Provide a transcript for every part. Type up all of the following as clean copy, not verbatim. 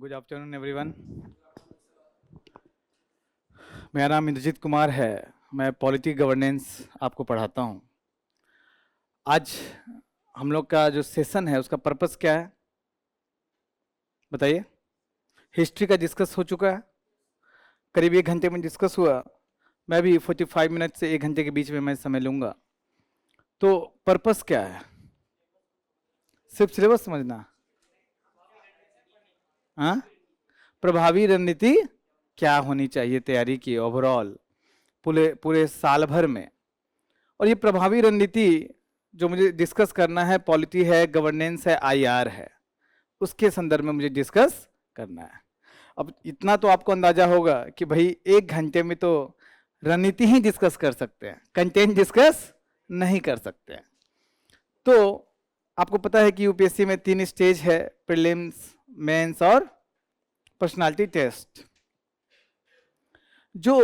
Good afternoon everyone. मेरा नाम इंद्रजीत कुमार है, मैं पॉलिटी गवर्नेंस आपको पढ़ाता हूँ। आज हम लोग का जो सेशन है उसका पर्पस क्या है बताइए। हिस्ट्री का डिस्कस हो चुका है, करीब 1 घंटे में डिस्कस हुआ। मैं भी 45 मिनट से 1 घंटे के बीच में मैं समय लूँगा। तो पर्पस क्या है? सिर्फ सिलेबस समझना। हाँ, प्रभावी रणनीति क्या होनी चाहिए तैयारी की ओवरऑल पूरे साल भर में। और ये प्रभावी रणनीति जो मुझे डिस्कस करना है, पॉलिटी है, गवर्नेंस है, आईआर है, उसके संदर्भ में मुझे डिस्कस करना है। अब इतना तो आपको अंदाजा होगा कि भाई 1 घंटे में तो रणनीति ही डिस्कस कर सकते हैं, कंटेंट डिस्कस नहीं कर सकते हैं। तो आपको पता है कि यूपीएससी में 3 स्टेज है, प्रीलिम्स, मेंस और पर्सनालिटी टेस्ट। जो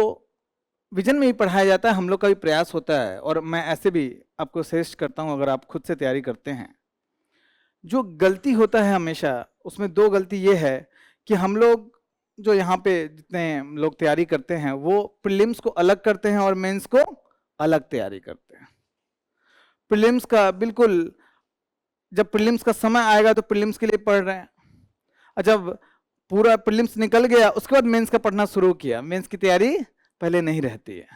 विजन में ही पढ़ाया जाता है, हम लोग का भी प्रयास होता है और मैं ऐसे भी आपको सजेस्ट करता हूं, अगर आप खुद से तैयारी करते हैं जो गलती होता है हमेशा, उसमें दो गलती ये है कि हम लोग जो यहाँ पे जितने लोग तैयारी करते हैं वो प्रीलिम्स को अलग करते हैं और मेंस को अलग तैयारी करते हैं। प्रीलिम्स का बिल्कुल, जब प्रीलिम्स का समय आएगा तो प्रीलिम्स के लिए पढ़ रहे हैं, और जब पूरा प्रीलिम्स निकल गया उसके बाद मेंस का पढ़ना शुरू किया, मेंस की तैयारी पहले नहीं रहती है।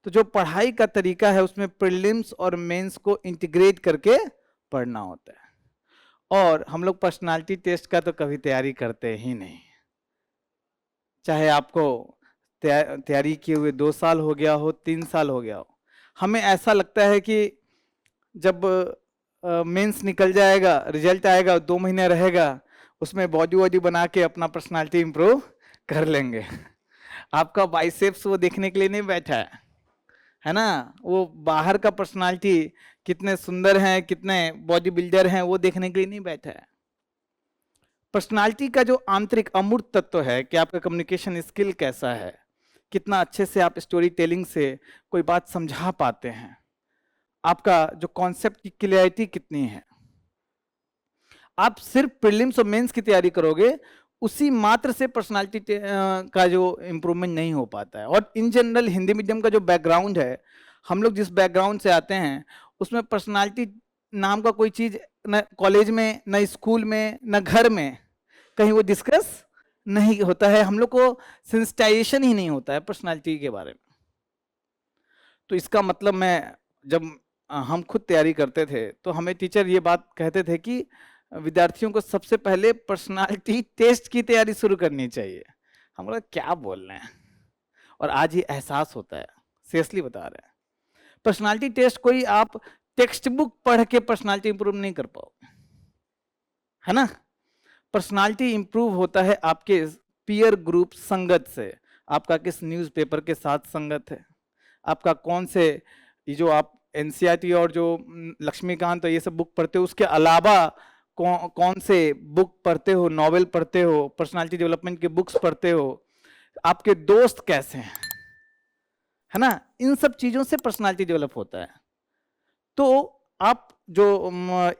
तो जो पढ़ाई का तरीका है उसमें प्रीलिम्स और मेंस को इंटीग्रेट करके पढ़ना होता है। और हम लोग पर्सनालिटी टेस्ट का तो कभी तैयारी करते ही नहीं, चाहे आपको तैयारी किए हुए 2 साल हो गया हो, 3 साल हो गया हो। हमें ऐसा लगता है कि जब मेंस निकल जाएगा, रिजल्ट आएगा, 2 महीने रहेगा, उसमें बॉडी वॉडी बना के अपना पर्सनालिटी इंप्रूव कर लेंगे। आपका बाइसेप्स वो देखने के लिए नहीं बैठा है ना, वो बाहर का पर्सनालिटी कितने सुंदर हैं, कितने बॉडी बिल्डर हैं, वो देखने के लिए नहीं बैठा है। पर्सनालिटी का जो आंतरिक अमूर्त तत्व है कि आपका कम्युनिकेशन स्किल कैसा है, कितना अच्छे से आप स्टोरी टेलिंग से कोई बात समझा पाते हैं, आपका जो कॉन्सेप्ट की क्लियरिटी कितनी है। आप सिर्फ प्रीलिम्स और मेंस की तैयारी करोगे, उसी मात्र से पर्सनालिटी का जो इम्प्रूवमेंट नहीं हो पाता है। और इन जनरल हिंदी मीडियम का जो बैकग्राउंड है, हम लोग जिस बैकग्राउंड से आते हैं उसमें पर्सनालिटी नाम का कोई चीज न कॉलेज में, न स्कूल में, न घर में कहीं वो डिस्कस नहीं होता है। हम लोग को सेंसिटाइजेशन ही नहीं होता है पर्सनालिटी के बारे में। तो इसका मतलब, मैं जब हम खुद तैयारी करते थे तो हमें टीचर ये बात कहते थे कि विद्यार्थियों को सबसे पहले पर्सनालिटी टेस्ट की तैयारी शुरू करनी चाहिए। हम लोग क्या बोल रहे हैं, और आज ये एहसास होता है, सीरियसली बता रहे हैं। पर्सनालिटी टेस्ट कोई आप टेक्स्ट बुक पढ़ के पर्सनालिटी इंप्रूव नहीं कर पाओगे, है ना। पर्सनालिटी इंप्रूव होता है आपके पीयर ग्रुप संगत से। आपका किस न्यूज़पेपर के साथ संगत है, आपका कौन से, ये जो आप एनसीईआरटी और जो लक्ष्मीकांत और ये सब बुक पढ़ते हो, उसके अलावा कौन से बुक पढ़ते हो, नॉवेल पढ़ते हो, पर्सनालिटी डेवलपमेंट के बुक्स पढ़ते हो, आपके दोस्त कैसे हैं, है ना। इन सब चीजों से पर्सनालिटी डेवलप होता है। तो आप जो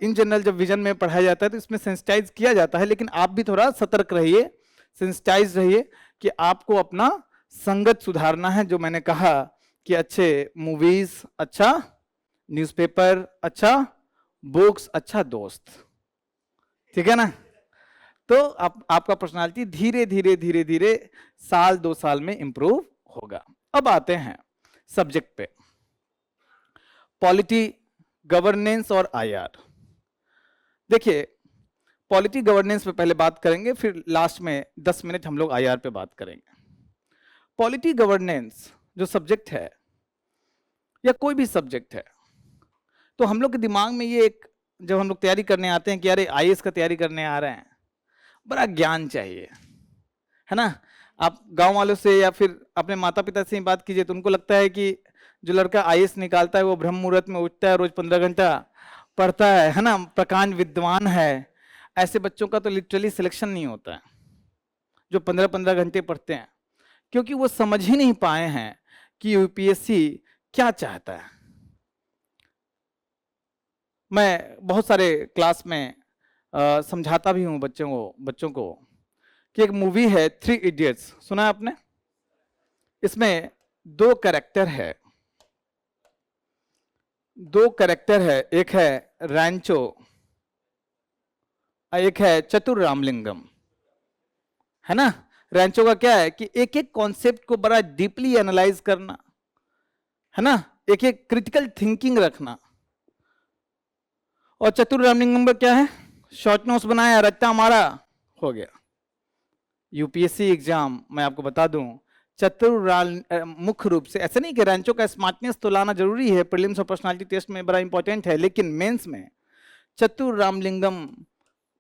इन जनरल जब विजन में पढ़ाया जाता है तो इसमें सेंसिटाइज किया जाता है, लेकिन आप भी थोड़ा सतर्क रहिए, सेंसिटाइज रहिए कि आपको अपना संगत सुधारना है। जो मैंने कहा कि अच्छे मूवीज, अच्छा न्यूज़पेपर, अच्छा बुक्स, अच्छा दोस्त, ठीक है ना। तो आपका पर्सनालिटी धीरे धीरे धीरे धीरे साल 2 साल में इंप्रूव होगा। अब आते हैं सब्जेक्ट पे, पॉलिटी, गवर्नेंस और आईआर। देखिए, पॉलिटी गवर्नेंस पे पहले बात करेंगे, फिर लास्ट में 10 मिनट हम लोग आईआर पे बात करेंगे। पॉलिटी गवर्नेंस जो सब्जेक्ट है या कोई भी सब्जेक्ट है, तो हम लोग के दिमाग में ये एक, जब हम लोग तैयारी करने आते हैं कि अरे आईएएस का तैयारी करने आ रहे हैं, बड़ा ज्ञान चाहिए, है ना। आप गांव वालों से या फिर अपने माता पिता से ही बात कीजिए तो उनको लगता है कि जो लड़का आईएएस निकालता है वो ब्रह्म मुहूर्त में उठता है, रोज 15 घंटा पढ़ता है ना, प्रकांड विद्वान है। ऐसे बच्चों का तो लिटरली सिलेक्शन नहीं होता है जो 15-15 घंटे पढ़ते हैं, क्योंकि वो समझ ही नहीं पाए हैं कि यूपीएससी क्या चाहता है। मैं बहुत सारे क्लास में समझाता भी हूँ बच्चों को कि एक मूवी है 3 इडियट्स, सुना है आपने। इसमें 2 कैरेक्टर है, एक है रैंचो और एक है चतुर रामलिंगम, है ना। रैंचो का क्या है कि एक एक कॉन्सेप्ट को बड़ा डीपली एनालाइज करना, है ना, एक एक क्रिटिकल थिंकिंग रखना। और चतुर रामलिंगम का क्या है, शॉर्ट नोट्स बनाया, रट्टा मारा, हो गया। यूपीएससी एग्जाम मैं आपको बता दूं, मुख्य रूप से ऐसा नहीं कि रैंचो का स्मार्टनेस तो लाना जरूरी है, प्रीलिम्स और पर्सनालिटी टेस्ट में बड़ा इंपॉर्टेंट है, लेकिन मेंस में चतुर रामलिंगम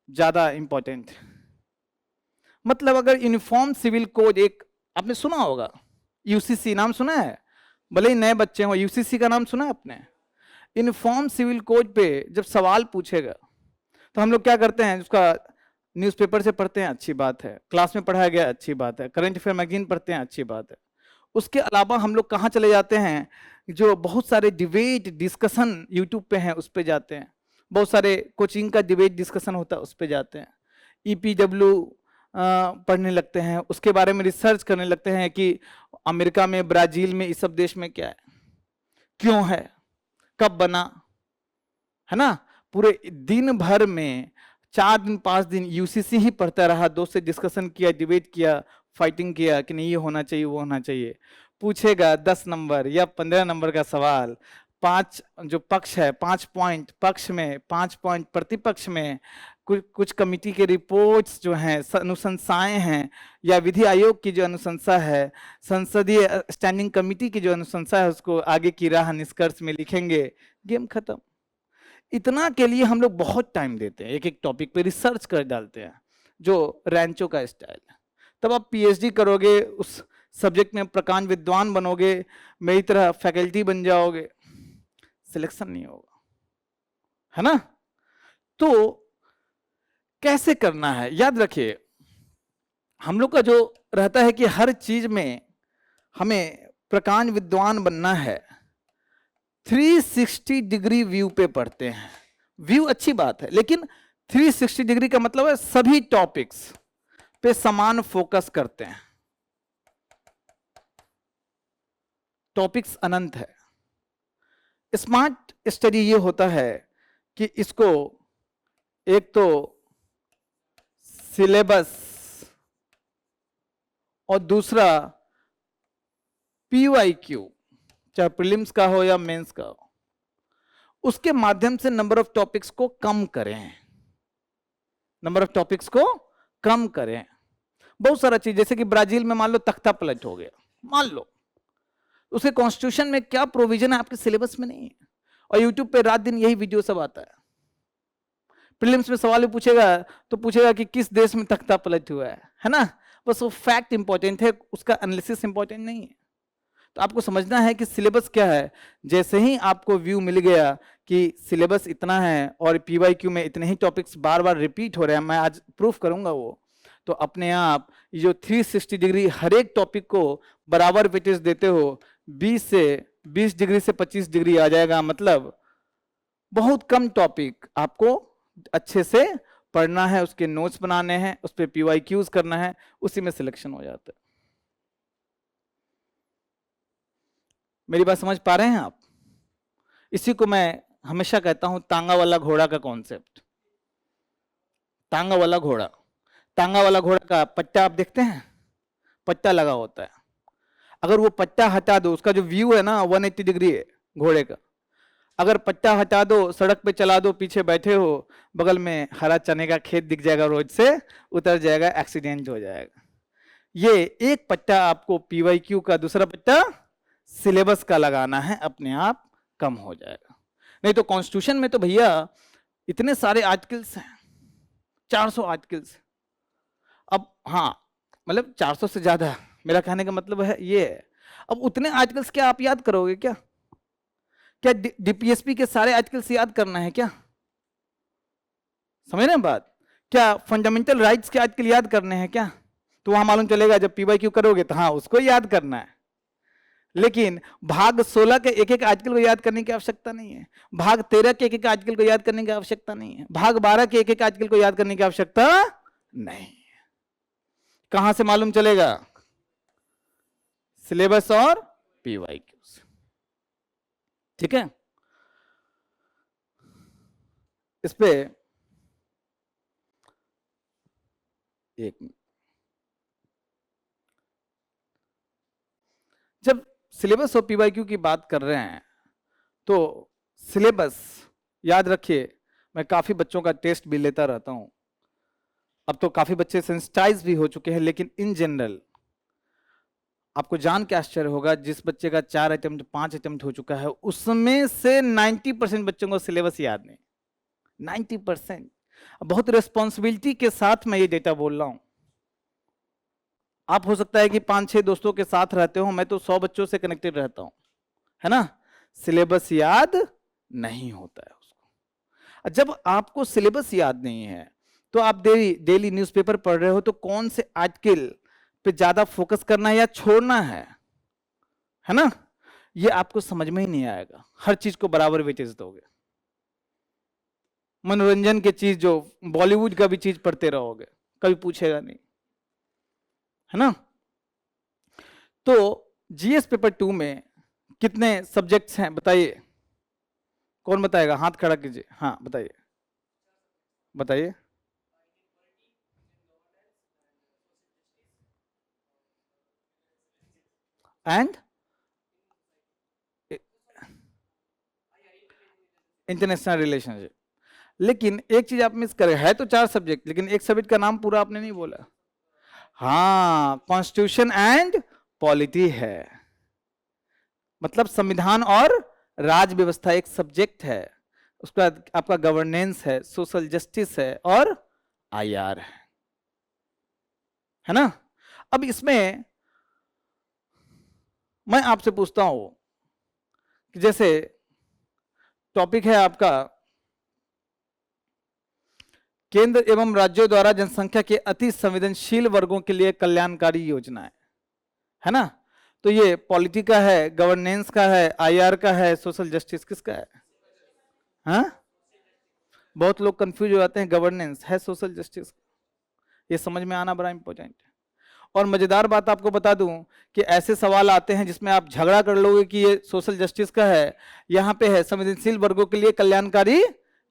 ज्यादा इंपॉर्टेंट है। मतलब अगर यूनिफॉर्म सिविल कोड, एक आपने सुना होगा, यूसीसी नाम सुना है, भले ही नए बच्चे हो, यूसीसी का नाम सुना है आपने। यूनिफॉर्म सिविल कोड पे जब सवाल पूछेगा तो हम लोग क्या करते हैं, उसका न्यूज़पेपर से पढ़ते हैं, अच्छी बात है, क्लास में पढ़ाया गया, अच्छी बात है, करंट अफेयर मैगजीन पढ़ते हैं, अच्छी बात है। उसके अलावा हम लोग कहाँ चले जाते हैं, जो बहुत सारे डिबेट डिस्कशन यूट्यूब पे हैं उस पे जाते हैं, बहुत सारे कोचिंग का डिबेट डिस्कशन होता है, उस पर जाते हैं। EPW पढ़ने लगते हैं, उसके बारे में रिसर्च करने लगते हैं कि अमेरिका में, ब्राजील में, इस सब देश में क्या है, क्यों है, कब बना, है ना। पूरे दिन भर में 4 दिन 5 दिन UCC ही पढ़ता रहा, दोस्त से डिस्कशन किया, डिबेट किया, फाइटिंग किया कि नहीं ये होना चाहिए, वो होना चाहिए। पूछेगा 10 नंबर या 15 नंबर का सवाल, 5 जो पक्ष है 5 पॉइंट पक्ष में, 5 पॉइंट प्रतिपक्ष में, कुछ कमिटी के रिपोर्ट्स जो हैं, अनुशंसाएं हैं, या विधि आयोग की जो अनुशंसा है, संसदीय स्टैंडिंग कमिटी की जो अनुशंसा है, उसको आगे की राह निष्कर्ष में लिखेंगे, गेम खत्म। इतना के लिए हम लोग बहुत टाइम देते हैं, एक एक टॉपिक पे रिसर्च कर डालते हैं, जो रैंचो का स्टाइल है। तब आप PhD करोगे, उस सब्जेक्ट में प्रकांड विद्वान बनोगे, मेरी तरह फैकल्टी बन जाओगे, सिलेक्शन नहीं होगा, है ना। तो कैसे करना है, याद रखिए, हम लोग का जो रहता है कि हर चीज में हमें प्रकांड विद्वान बनना है, 360 डिग्री व्यू पे पढ़ते हैं। व्यू अच्छी बात है, लेकिन 360 डिग्री का मतलब है सभी टॉपिक्स पे समान फोकस करते हैं। टॉपिक्स अनंत है। स्मार्ट स्टडी ये होता है कि इसको एक तो सिलेबस और दूसरा PYQ, चाहे प्रीलिम्स का हो या मेंस का हो, उसके माध्यम से नंबर ऑफ टॉपिक्स को कम करें, नंबर ऑफ टॉपिक्स को कम करें। बहुत सारा चीज, जैसे कि ब्राजील में मान लो तख्ता पलट हो गया, मान लो, उसके कॉन्स्टिट्यूशन में क्या प्रोविजन है आपके सिलेबस में नहीं है, और यूट्यूब पे रात दिन यही वीडियो सब आता है। प्रीलिम्स में सवाल पूछेगा तो पूछेगा कि किस देश में तख्ता पलट हुआ है ना। बस वो फैक्ट इंपॉर्टेंट है, उसका एनालिसिस इंपॉर्टेंट नहीं है। तो आपको समझना है कि सिलेबस क्या है। जैसे ही आपको व्यू मिल गया कि सिलेबस इतना है और PYQ में इतने ही टॉपिक्स बार बार रिपीट हो रहे हैं, मैं आज प्रूफ करूंगा वो, तो अपने आप ये जो 360 डिग्री हर एक टॉपिक को बराबर वेटेज देते हो, 20 डिग्री से 25 डिग्री आ जाएगा। मतलब बहुत कम टॉपिक आपको अच्छे से पढ़ना है, उसके नोट्स बनाने हैं, उस पर PYQs करना है, उसी में सिलेक्शन हो जाता है। मेरी बात समझ पा रहे हैं आप? इसी को मैं हमेशा कहता हूं तांगा वाला घोड़ा का कॉन्सेप्ट। तांगा वाला घोड़ा, तांगा वाला घोड़ा का पट्टा आप देखते हैं, पट्टा लगा होता है। अगर वो पट्टा हटा दो, उसका जो व्यू है ना 180 डिग्री है घोड़े का, अगर पट्टा हटा दो, सड़क पे चला दो, पीछे बैठे हो, बगल में हरा चने का खेत दिख जाएगा, रोड से उतर जाएगा, एक्सीडेंट हो जाएगा। ये एक पट्टा आपको PYQ का, दूसरा पट्टा सिलेबस का लगाना है, अपने आप कम हो जाएगा। नहीं तो कॉन्स्टिट्यूशन में तो भैया इतने सारे आर्टिकल्स हैं, 400 आर्टिकल्स। अब हाँ, मतलब 400 से ज्यादा, मेरा कहने का मतलब है ये है। अब उतने आर्टिकल्स क्या आप याद करोगे क्या? क्या DPSP के सारे आर्टिकल्स याद करना है क्या? समझ रहे हैं बात? क्या फंडामेंटल राइट्स के आर्टिकल याद करने हैं क्या? तो वहां मालूम चलेगा जब PYQ करोगे तो हाँ उसको याद करना है। लेकिन भाग 16 के एक एक आर्टिकल को याद करने की आवश्यकता नहीं है, भाग 13 के एक एक आर्टिकल को याद करने की आवश्यकता नहीं है, भाग 12 के एक एक आर्टिकल को याद करने की आवश्यकता नहीं है। कहां से मालूम चलेगा? सिलेबस और PYQ से। ठीक है, इस पे एक मिनट। जब सिलेबस और PYQ की बात कर रहे हैं तो सिलेबस याद रखिए, मैं काफी बच्चों का टेस्ट भी लेता रहता हूं, अब तो काफी बच्चे सेंसिटाइज भी हो चुके हैं, लेकिन इन जनरल आपको जान के आश्चर्य होगा, जिस बच्चे का 4 अटेम्प्ट 5 अटेम्प्ट हो चुका है, उसमें से 90% बच्चों को सिलेबस याद नहीं। 90%। बहुत रिस्पॉन्सिबिलिटी के साथ मैं ये डेटा बोल रहा हूं। आप हो सकता है कि 5-6 दोस्तों के साथ रहते हो, मैं तो 100 बच्चों से कनेक्टेड रहता हूं, है ना। सिलेबस याद नहीं होता है उसको। जब आपको सिलेबस याद नहीं है तो आप डेली न्यूज़पेपर पढ़ रहे हो, तो कौन से आर्टिकल पे ज्यादा फोकस करना है या छोड़ना है ना, ये आपको समझ में ही नहीं आएगा। हर चीज को बराबर वेटेज दोगे। मनोरंजन की चीज, जो बॉलीवुड का भी चीज पढ़ते रहोगे, कभी पूछेगा नहीं, है ना। तो जीएस पेपर 2 में कितने सब्जेक्ट्स हैं बताइए, कौन बताएगा, हाथ खड़ा कीजिए, हाँ बताइए, बताइए। And international relationship. लेकिन एक चीज आप मिस करे, है तो 4 सब्जेक्ट, लेकिन एक सब्जेक्ट का नाम पूरा आपने नहीं बोला। हाँ, कॉन्स्टिट्यूशन एंड पॉलिटी है, मतलब संविधान और राज व्यवस्था एक सब्जेक्ट है, उसका आपका गवर्नेंस है, सोशल जस्टिस है और आईआर है ना। अब इसमें मैं आपसे पूछता हूं कि जैसे टॉपिक है आपका केंद्र एवं राज्यों द्वारा जनसंख्या के अति संवेदनशील वर्गों के लिए कल्याणकारी योजनाएं, है ना। तो ये पॉलिटी का है, गवर्नेंस का है, आईआर का है, सोशल जस्टिस किसका है? हाँ, बहुत लोग कंफ्यूज हो जाते हैं, गवर्नेंस है, सोशल जस्टिस, ये समझ में आना बड़ा इंपॉर्टेंट है। और मजेदार बात आपको बता दूं कि ऐसे सवाल आते हैं जिसमें आप झगड़ा कर लोगे कि ये सोशल जस्टिस का है, यहाँ पे है संवेदनशील वर्गों के लिए कल्याणकारी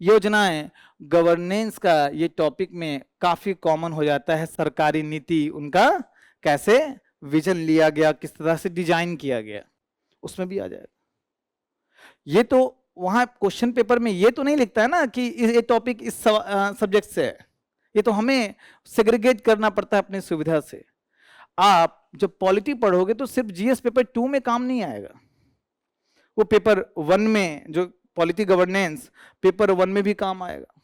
योजनाएं। गवर्नेंस का ये टॉपिक में काफी कॉमन हो जाता है, सरकारी नीति उनका कैसे विजन लिया गया, किस तरह से डिजाइन किया गया, उसमें भी आ जाएगा। ये तो वहां क्वेश्चन पेपर में ये तो नहीं लिखता है ना कि ये टॉपिक इस सब्जेक्ट से है, ये तो हमें सेग्रीगेट करना पड़ता है अपनी सुविधा से। आप जब पॉलिटी पढ़ोगे तो सिर्फ जीएस पेपर 2 में काम नहीं आएगा, वो पेपर 1 में जो पॉलिटी गवर्नेंस पेपर 1 में भी काम आएगा।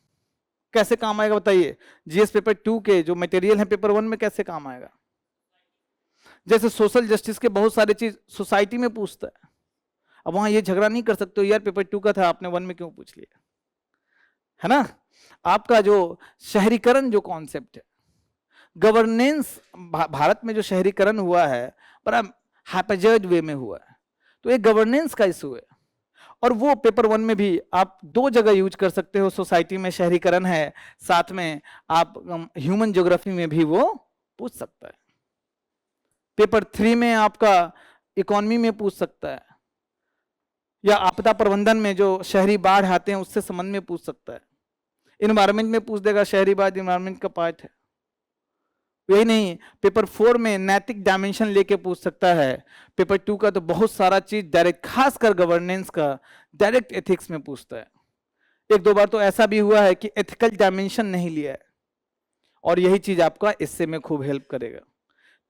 कैसे काम आएगा बताइए, जीएस पेपर 2 के जो मटेरियल है पेपर 1 में कैसे काम आएगा? जैसे सोशल जस्टिस के बहुत सारे चीज सोसाइटी में पूछता है, अब वहां ये झगड़ा नहीं कर सकते हो यार पेपर 2 का था आपने 1 में क्यों पूछ लिया, है ना। आपका जो शहरीकरण जो कॉन्सेप्ट है, गवर्नेंस भारत में जो शहरीकरण हुआ है बड़ा हैपेजर्ड वे में हुआ है, तो एक गवर्नेंस का इशू है। और वो पेपर 1 में भी आप 2 जगह यूज कर सकते हो, सोसाइटी में शहरीकरण है, साथ में आप ह्यूमन ज्योग्राफी में भी वो पूछ सकता है। पेपर 3 में आपका इकोनॉमी में पूछ सकता है, या आपदा प्रबंधन में जो शहरी बाढ़ आते हैं उससे संबंध में पूछ सकता है। इन्वायरमेंट में पूछ देगा, शहरी बाढ़ इन्वायरमेंट का पार्ट है। यही नहीं, पेपर 4 में नैतिक डायमेंशन लेके पूछ सकता है। पेपर 2 का तो बहुत सारा चीज डायरेक्ट, खासकर गवर्नेंस का डायरेक्ट एथिक्स में पूछता है। 1-2 बार तो ऐसा भी हुआ है कि एथिकल डायमेंशन नहीं लिया है, और यही चीज आपका इससे में खूब हेल्प करेगा।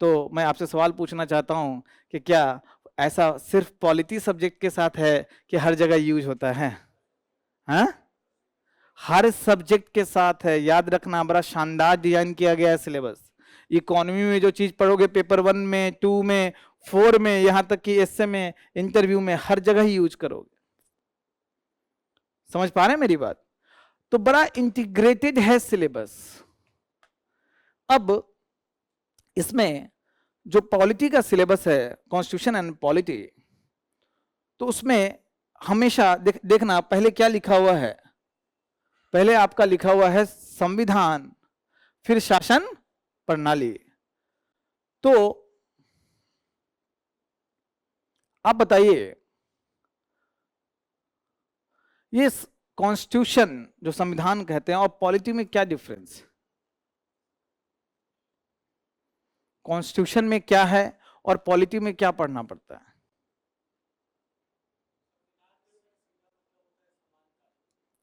तो मैं आपसे सवाल पूछना चाहता हूं कि क्या ऐसा सिर्फ पॉलिटी सब्जेक्ट के साथ है कि हर जगह यूज होता है? हाँ, हर सब्जेक्ट के साथ है, याद रखना, बड़ा शानदार डिजाइन किया गया है सिलेबस। इकोनॉमी में जो चीज पढ़ोगे पेपर 1 में, 2 में, 4 में, यहां तक कि एसए में, इंटरव्यू में, हर जगह ही यूज करोगे। समझ पा रहे हैं मेरी बात? तो बड़ा इंटीग्रेटेड है सिलेबस। अब इसमें जो पॉलिटी का सिलेबस है, कॉन्स्टिट्यूशन एंड पॉलिटी, तो उसमें हमेशा देखना पहले क्या लिखा हुआ है। पहले आपका लिखा हुआ है संविधान, फिर शासन प्रणाली। तो आप बताइए, ये कॉन्स्टिट्यूशन जो संविधान कहते हैं और पॉलिटी में क्या डिफरेंस? कॉन्स्टिट्यूशन में क्या है और पॉलिटी में क्या पढ़ना पड़ता है?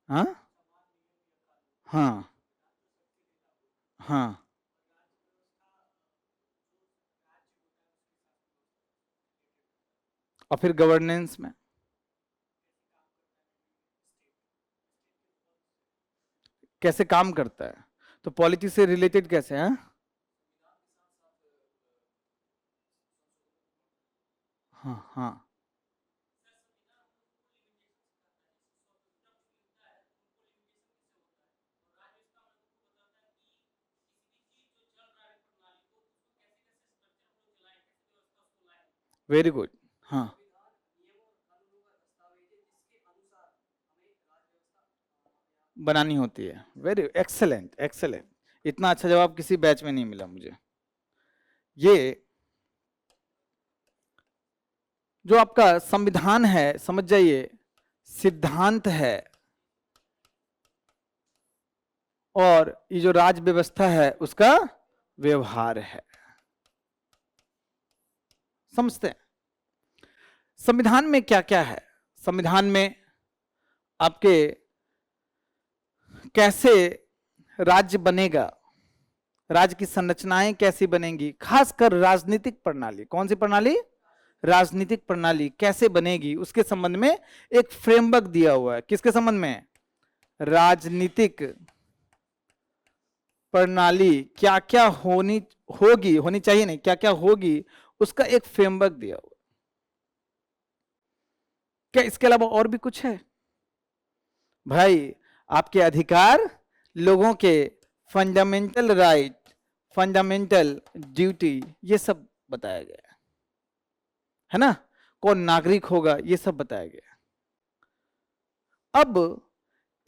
हाँ हाँ हाँ, और फिर गवर्नेंस में कैसे काम करता है, तो पॉलिटी से रिलेटेड कैसे है? हाँ हाँ, वेरी गुड। हाँ, बनानी होती है। Very excellent, excellent. इतना अच्छा जवाब किसी बैच में नहीं मिला मुझे। ये जो आपका संविधान है, समझ जाइए, सिद्धांत है, और ये जो राज्य व्यवस्था है उसका व्यवहार है। समझते हैं संविधान में क्या क्या है? संविधान में आपके कैसे राज्य बनेगा, राज्य की संरचनाएं कैसी बनेंगी, खासकर राजनीतिक प्रणाली, कौन सी प्रणाली? राजनीतिक प्रणाली कैसे बनेगी, उसके संबंध में एक फ्रेमवर्क दिया हुआ है। किसके संबंध में? राजनीतिक प्रणाली क्या क्या होनी चाहिए, नहीं क्या क्या होगी, उसका एक फ्रेमवर्क दिया हुआ। क्या इसके अलावा और भी कुछ है? भाई आपके अधिकार, लोगों के फंडामेंटल राइट, फंडामेंटल ड्यूटी, ये सब बताया गया है ना। कौन नागरिक होगा, ये सब बताया गया। अब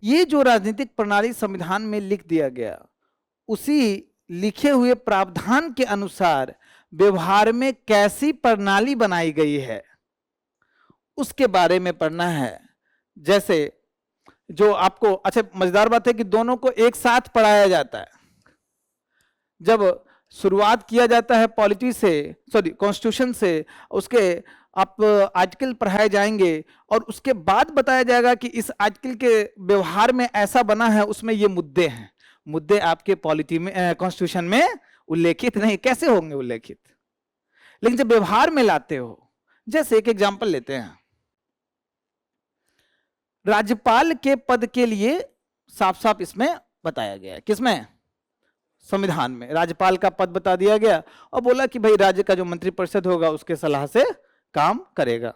ये जो राजनीतिक प्रणाली संविधान में लिख दिया गया, उसी लिखे हुए प्रावधान के अनुसार व्यवहार में कैसी प्रणाली बनाई गई है उसके बारे में पढ़ना है। जैसे जो आपको, अच्छा मजेदार बात है कि दोनों को एक साथ पढ़ाया जाता है। जब शुरुआत किया जाता है पॉलिटी से, सॉरी कॉन्स्टिट्यूशन से, उसके आप आर्टिकल पढ़ाए जाएंगे और उसके बाद बताया जाएगा कि इस आर्टिकल के व्यवहार में ऐसा बना है, उसमें ये मुद्दे हैं। मुद्दे आपके पॉलिटी में, कॉन्स्टिट्यूशन में उल्लेखित नहीं, कैसे होंगे उल्लेखित? लेकिन जब व्यवहार में लाते हो, जैसे एक एग्जांपल लेते हैं, राज्यपाल के पद के लिए साफ साफ इसमें बताया गया है। किसमें? संविधान में राज्यपाल का पद बता दिया गया और बोला कि भाई राज्य का जो मंत्रिपरिषद होगा उसके सलाह से काम करेगा।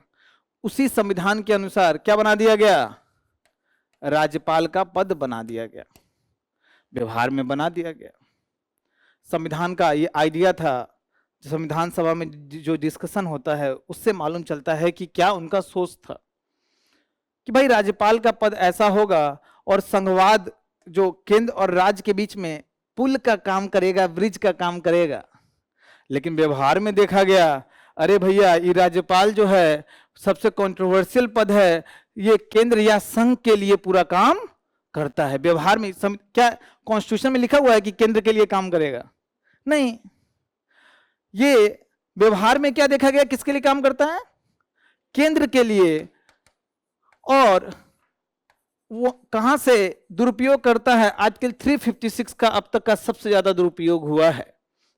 उसी संविधान के अनुसार क्या बना दिया गया? राज्यपाल का पद बना दिया गया, व्यवहार में बना दिया गया। संविधान का ये आइडिया था, संविधान सभा में जो डिस्कशन होता है उससे मालूम चलता है कि क्या उनका सोच था कि भाई राज्यपाल का पद ऐसा होगा और संघवाद जो केंद्र और राज्य के बीच में पुल का काम करेगा, ब्रिज का काम करेगा। लेकिन व्यवहार में देखा गया, अरे भैया ये राज्यपाल जो है सबसे कंट्रोवर्शियल पद है, ये केंद्र या संघ के लिए पूरा काम करता है। व्यवहार में क्या कॉन्स्टिट्यूशन में लिखा हुआ है कि केंद्र के लिए काम करेगा? नहीं। ये व्यवहार में क्या देखा गया, किसके लिए काम करता है? केंद्र के लिए। और वो कहां से दुरुपयोग करता है? आर्टिकल 356 का अब तक का सबसे ज्यादा दुरुपयोग हुआ है।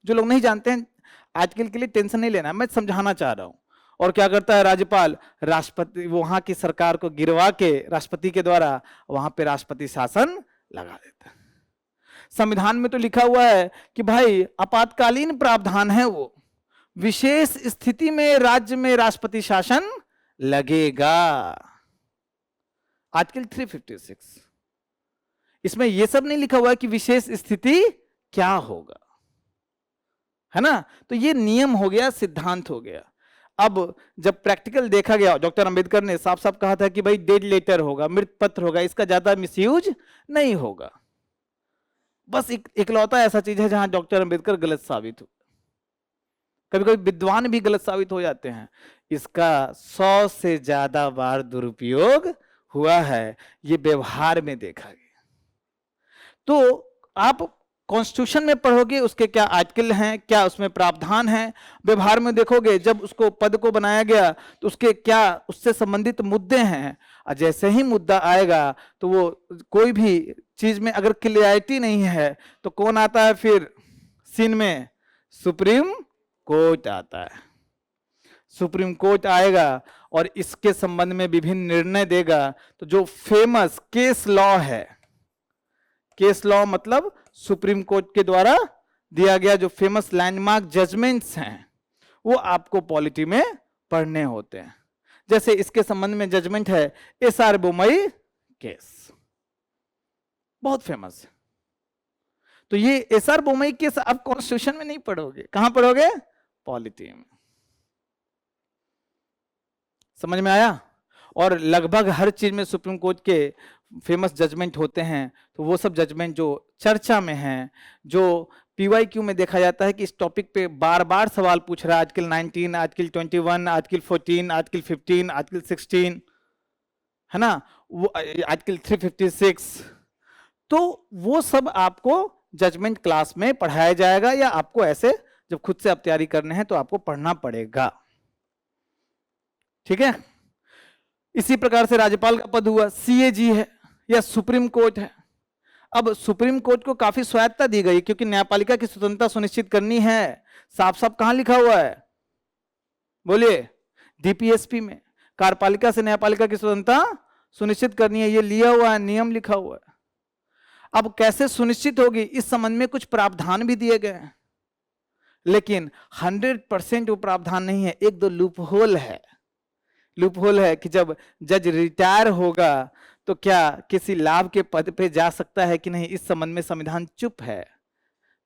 जो लोग नहीं जानते हैं आर्टिकल के लिए टेंशन नहीं लेना, मैं समझाना चाह रहा हूं। और क्या करता है राज्यपाल? राष्ट्रपति, वहां की सरकार को गिरवा के राष्ट्रपति के द्वारा वहां पे राष्ट्रपति शासन लगा देता है। संविधान में तो लिखा हुआ है कि भाई आपातकालीन प्रावधान है, वो विशेष स्थिति में राज्य में राष्ट्रपति शासन लगेगा। आर्टिकल 356, इसमें यह सब नहीं लिखा हुआ है कि विशेष स्थिति क्या होगा, है ना। तो ये नियम हो गया, सिद्धांत हो गया। अब जब प्रैक्टिकल देखा गया, डॉक्टर अंबेडकर ने साफ साफ कहा था कि भाई डेड लेटर होगा, मृत पत्र होगा, इसका ज्यादा मिसयूज नहीं होगा। बस इकलौता ऐसा चीज है जहां डॉक्टर अंबेडकर गलत साबित हो, कभी कभी विद्वान भी गलत साबित हो जाते हैं। इसका 100 से ज्यादा बार दुरुपयोग हुआ है, ये व्यवहार में देखा गया। तो आप कॉन्स्टिट्यूशन में पढ़ोगे उसके क्या आर्टिकल हैं, क्या उसमें प्रावधान है, व्यवहार में देखोगे जब उसको पद को बनाया गया तो उसके क्या उससे संबंधित मुद्दे हैं। और जैसे ही मुद्दा आएगा तो वो कोई भी चीज में अगर क्लियरिटी नहीं है तो कौन आता है फिर सीन में? सुप्रीम कोर्ट आता है। सुप्रीम कोर्ट आएगा और इसके संबंध में विभिन्न निर्णय देगा। तो जो फेमस केस लॉ है, केस लॉ मतलब सुप्रीम कोर्ट के द्वारा दिया गया जो फेमस लैंडमार्क जजमेंट्स हैं, वो आपको पॉलिटी में पढ़ने होते हैं। जैसे इसके संबंध में जजमेंट है एसआर बोमई केस, बहुत फेमस है। तो ये एसआर बोमई केस आप कॉन्स्टिट्यूशन में नहीं पढ़ोगे, कहां पढ़ोगे? पॉलिटी में। समझ में आया? और लगभग हर चीज में सुप्रीम कोर्ट के फेमस जजमेंट होते हैं, तो वो सब जजमेंट जो चर्चा में हैं, जो पीवाईक्यू में देखा जाता है कि इस टॉपिक पे बार बार सवाल पूछ रहा है, article 19, article 21, article 14, article 15, article 16, है ना, वो आर्टिकल 356, तो वो सब आपको जजमेंट क्लास में पढ़ाया जाएगा, या आपको ऐसे जब खुद से आप तैयारी करने हैं तो आपको पढ़ना पड़ेगा। ठीक है। इसी प्रकार से राज्यपाल का पद हुआ, सीएजी है या सुप्रीम कोर्ट है। अब सुप्रीम कोर्ट को काफी स्वायत्तता दी गई क्योंकि न्यायपालिका की स्वतंत्रता सुनिश्चित करनी है। साफ साफ कहां लिखा हुआ है, बोलिए, डीपीएसपी में कार्यपालिका से न्यायपालिका की स्वतंत्रता सुनिश्चित करनी है, ये लिया हुआ है, नियम लिखा हुआ है। अब कैसे सुनिश्चित होगी, इस संबंध में कुछ प्रावधान भी दिए गए हैं, लेकिन 100% वो प्रावधान नहीं है, एक दो लूप होल है। लूप होल है कि जब जज रिटायर होगा तो क्या किसी लाभ के पद पे जा सकता है कि नहीं, इस संबंध में संविधान चुप है,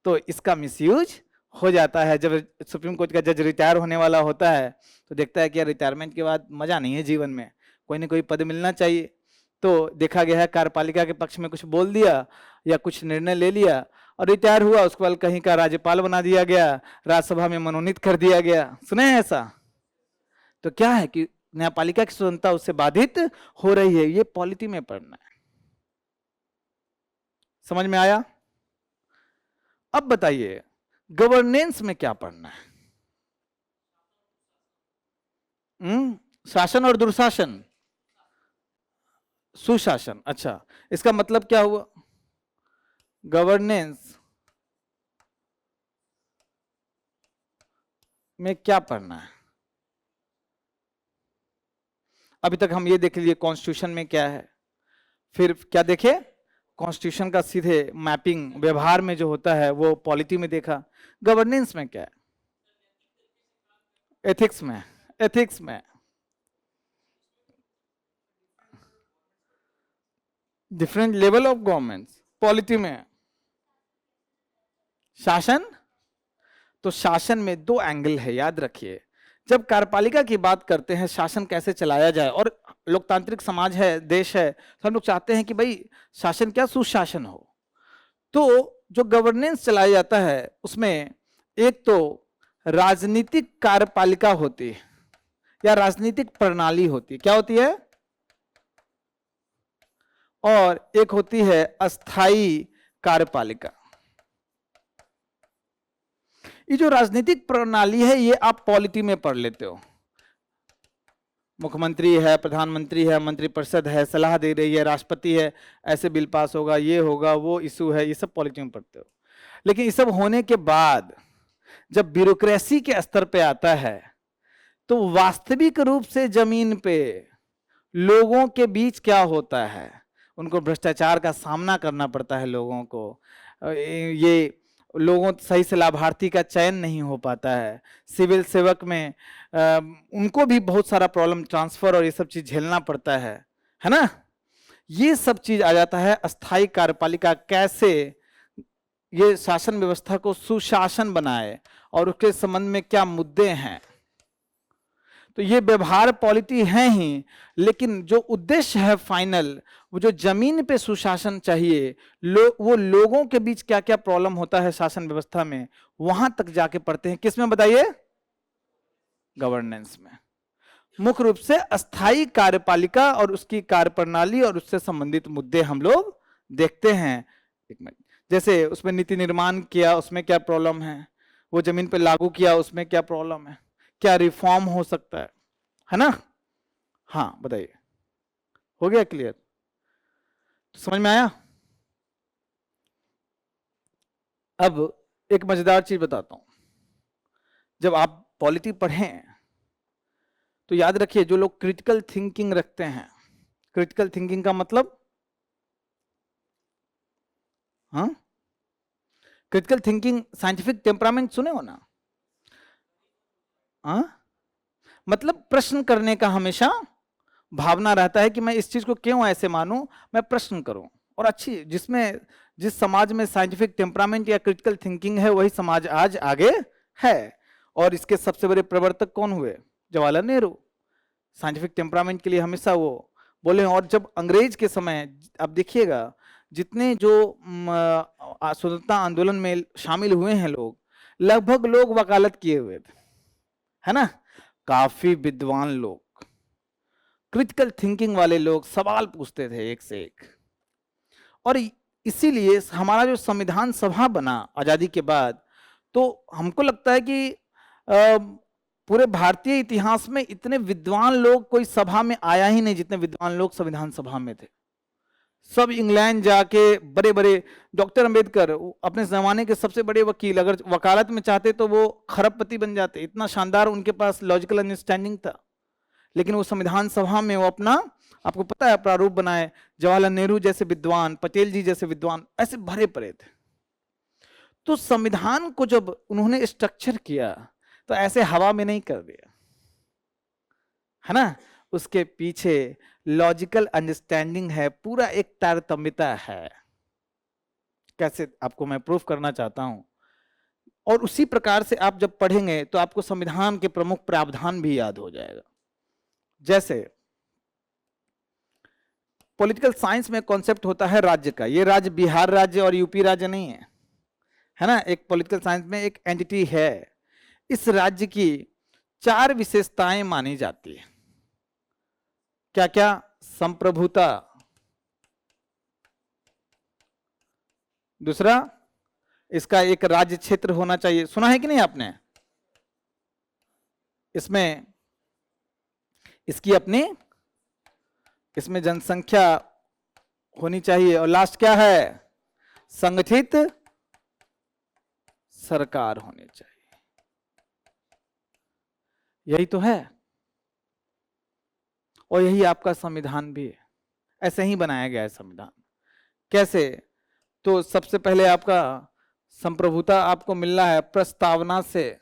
तो इसका मिसयूज हो जाता है। जब सुप्रीम कोर्ट का जज रिटायर होने वाला होता है तो देखता है कि यार रिटायरमेंट के बाद मजा नहीं है जीवन में, कोई ना कोई पद मिलना चाहिए, तो देखा गया है कार्यपालिका के पक्ष में कुछ बोल दिया या कुछ निर्णय ले लिया और रिटायर हुआ, उसके बाद कहीं का राज्यपाल बना दिया गया, राज्यसभा में मनोनीत कर दिया गया। सुने हैं ऐसा? तो क्या है कि न्यायपालिका की स्वतंत्रता उससे बाधित हो रही है। ये पॉलिटी में पढ़ना है। समझ में आया? अब बताइए गवर्नेंस में क्या पढ़ना है? शासन और दुर्शासन, सुशासन। अच्छा, इसका मतलब क्या हुआ? गवर्नेंस में क्या पढ़ना है? अभी तक हम ये देख लीजिए कॉन्स्टिट्यूशन में क्या है, फिर क्या देखे, कॉन्स्टिट्यूशन का सीधे मैपिंग व्यवहार में जो होता है वो पॉलिटी में देखा। गवर्नेंस में क्या है? एथिक्स में, एथिक्स में different level of government, polity में शासन। तो शासन में दो एंगल है, याद रखिए। जब कार्यपालिका की बात करते हैं शासन कैसे चलाया जाए, और लोकतांत्रिक समाज है, देश है, तो हम लोग चाहते हैं कि भाई शासन क्या, सुशासन हो। तो जो गवर्नेंस चलाया जाता है उसमें एक तो राजनीतिक कार्यपालिका होती है या राजनीतिक प्रणाली होती है। क्या होती है? और एक होती है अस्थाई कार्यपालिका। ये जो राजनीतिक प्रणाली है ये आप पॉलिटी में पढ़ लेते हो, मुख्यमंत्री है, प्रधानमंत्री है, मंत्रिपरिषद है, सलाह दे रही है, राष्ट्रपति है, ऐसे बिल पास होगा, ये होगा, वो इशू है, ये सब पॉलिटी में पढ़ते हो। लेकिन ये सब होने के बाद जब ब्यूरोक्रेसी के स्तर पे आता है तो वास्तविक रूप से जमीन पे लोगों के बीच क्या होता है, उनको भ्रष्टाचार का सामना करना पड़ता है, लोगों को ये लोगों सही से लाभार्थी का चयन नहीं हो पाता है, सिविल सेवक में उनको भी बहुत सारा प्रॉब्लम, ट्रांसफर और ये सब चीज झेलना पड़ता है ना। ये सब चीज आ जाता है अस्थाई कार्यपालिका कैसे ये शासन व्यवस्था को सुशासन बनाए और उसके संबंध में क्या मुद्दे हैं। तो ये व्यवहार पॉलिटी है ही, लेकिन जो उद्देश्य है फाइनल, वो जो जमीन पे सुशासन चाहिए, वो लोगों के बीच क्या क्या प्रॉब्लम होता है शासन व्यवस्था में, वहां तक जाके पढ़ते हैं। किस में बताइए? गवर्नेंस में। मुख्य रूप से अस्थाई कार्यपालिका और उसकी कार्यप्रणाली और उससे संबंधित मुद्दे हम लोग देखते हैं। एक मिनट, जैसे उसमें नीति निर्माण किया, उसमें क्या प्रॉब्लम है, वो जमीन पे लागू किया, उसमें क्या प्रॉब्लम है, क्या रिफॉर्म हो सकता है ना। हाँ बताइए, हो गया क्लियर? तो समझ में आया? अब एक मजेदार चीज बताता हूं, जब आप पॉलिटी पढ़ें तो याद रखिए जो लोग क्रिटिकल थिंकिंग रखते हैं, क्रिटिकल थिंकिंग का मतलब, हाँ, क्रिटिकल थिंकिंग साइंटिफिक टेम्परामेंट सुने हो ना? हाँ, मतलब प्रश्न करने का हमेशा भावना रहता है कि मैं इस चीज को क्यों ऐसे मानूं, मैं प्रश्न करूं। और अच्छी जिस समाज में साइंटिफिक टेम्परामेंट या क्रिटिकल थिंकिंग है वही समाज आज आगे है। और इसके सबसे बड़े प्रवर्तक कौन हुए? जवाहरलाल नेहरू। साइंटिफिक टेम्परामेंट के लिए हमेशा वो बोले। और जब अंग्रेज के समय आप देखिएगा जितने जो स्वतंत्रता आंदोलन में शामिल हुए हैं लोग, लगभग लोग वकालत किए हुए थे, है ना। काफी विद्वान लोग, क्रिटिकल थिंकिंग वाले लोग सवाल पूछते थे एक से एक। और इसीलिए हमारा जो संविधान सभा बना आजादी के बाद, तो हमको लगता है कि पूरे भारतीय इतिहास में इतने विद्वान लोग कोई सभा में आया ही नहीं जितने विद्वान लोग संविधान सभा में थे। सब इंग्लैंड जाके बड़े बड़े, डॉक्टर अंबेडकर अपने जमाने के सबसे बड़े वकील, अगर वकालत में चाहते तो वो खरबपति बन जाते, इतना शानदार उनके पास लॉजिकल अंडरस्टैंडिंग था। लेकिन वो संविधान सभा में वो अपना, आपको पता है, प्रारूप बनाए। जवाहरलाल नेहरू जैसे विद्वान, पटेल जी जैसे विद्वान ऐसे भरे पड़े थे। तो संविधान को जब उन्होंने स्ट्रक्चर किया तो ऐसे हवा में नहीं कर दिया, है ना। उसके पीछे लॉजिकल अंडरस्टैंडिंग है, पूरा एक तारतम्यता है। कैसे आपको मैं प्रूफ करना चाहता हूं। और उसी प्रकार से आप जब पढ़ेंगे तो आपको संविधान के प्रमुख प्रावधान भी याद हो जाएगा। जैसे पॉलिटिकल साइंस में कॉन्सेप्ट होता है राज्य का। ये राज्य बिहार राज्य और यूपी राज्य नहीं है, है ना। एक पॉलिटिकल साइंस में एक एंटिटी है। इस राज्य की 4 विशेषताएं मानी जाती है। क्या क्या? संप्रभुता, दूसरा इसका एक राज्य क्षेत्र होना चाहिए, सुना है कि नहीं आपने। इसमें इसकी अपनी, इसमें जनसंख्या होनी चाहिए। और लास्ट क्या है? संगठित सरकार होनी चाहिए। यही तो है, और यही आपका संविधान भी है। ऐसे ही बनाया गया है संविधान। कैसे? तो सबसे पहले आपका संप्रभुता आपको मिल रहा है प्रस्तावना से।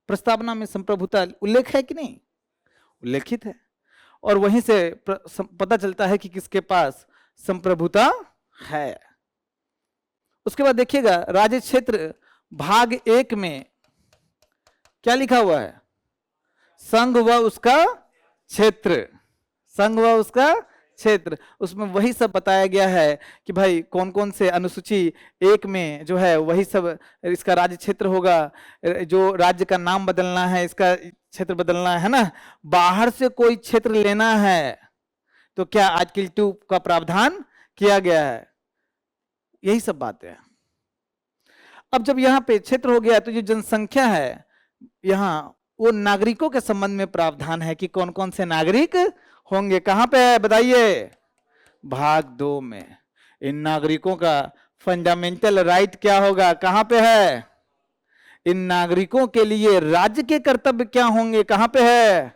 प्रस्तावना में संप्रभुता उल्लेख है कि नहीं? उल्लेखित है। और वहीं से पता चलता है कि किसके पास संप्रभुता है। उसके बाद देखिएगा राज्य क्षेत्र भाग 1 में क्या लिखा हुआ है? संघ व उसका क्षेत्र, संघ व उसका क्षेत्र। उसमें वही सब बताया गया है कि भाई कौन कौन से अनुसूची 1 में जो है वही सब इसका राज्य क्षेत्र होगा। जो राज्य का नाम बदलना है, इसका क्षेत्र बदलना है ना। बाहर से कोई क्षेत्र लेना है तो क्या आर्टिकल 2 का प्रावधान किया गया है। यही सब बातें हैं। अब जब यहाँ पे क्षेत्र हो गया तो जो जनसंख्या है, यहाँ वो नागरिकों के संबंध में प्रावधान है कि कौन कौन से नागरिक होंगे। कहां पे है बताइए? भाग 2 में। इन नागरिकों का फंडामेंटल राइट क्या होगा? कहां पे है? इन नागरिकों के लिए राज्य के कर्तव्य क्या होंगे? कहां पे है?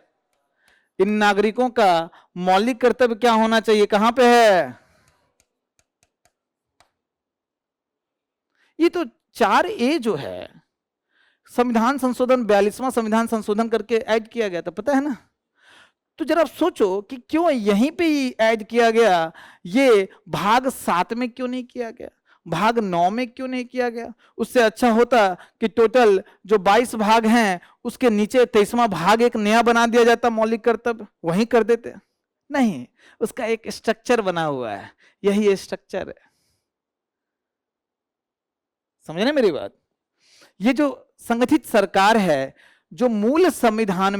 इन नागरिकों का मौलिक कर्तव्य क्या होना चाहिए? कहां पे है? ये तो 4A जो है संविधान संशोधन 42वां संविधान संशोधन करके ऐड किया गया था, पता है ना। तो जरा सोचो कि क्यों यहीं पे ही ऐड किया गया, ये भाग 7 में क्यों नहीं किया गया, भाग 9 में क्यों नहीं किया गया। उससे अच्छा होता कि टोटल जो 22 भाग हैं उसके नीचे 23वां भाग एक नया बना दिया जाता, मौलिक कर्तव्य, वहीं कर देते। नहीं, उसका एक स्ट्रक्चर बना हुआ है, यही स्ट्रक्चर है। समझे ना मेरी बात। ये जो संगठित सरकार है, जो मूल संविधान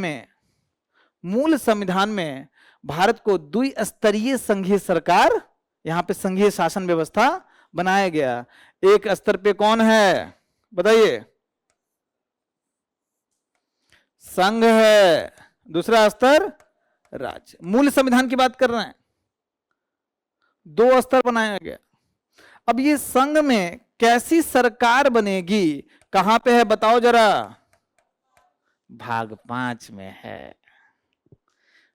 में भारत को द्विस्तरीय संघीय सरकार, यहां पे संघीय शासन व्यवस्था बनाया गया। एक स्तर पे कौन है बताइए? संघ है, दूसरा स्तर राज्य। मूल संविधान की बात कर रहे हैं। 2 स्तर बनाया गया। अब ये संघ में कैसी सरकार बनेगी, कहां पे है बताओ जरा? भाग 5 में है।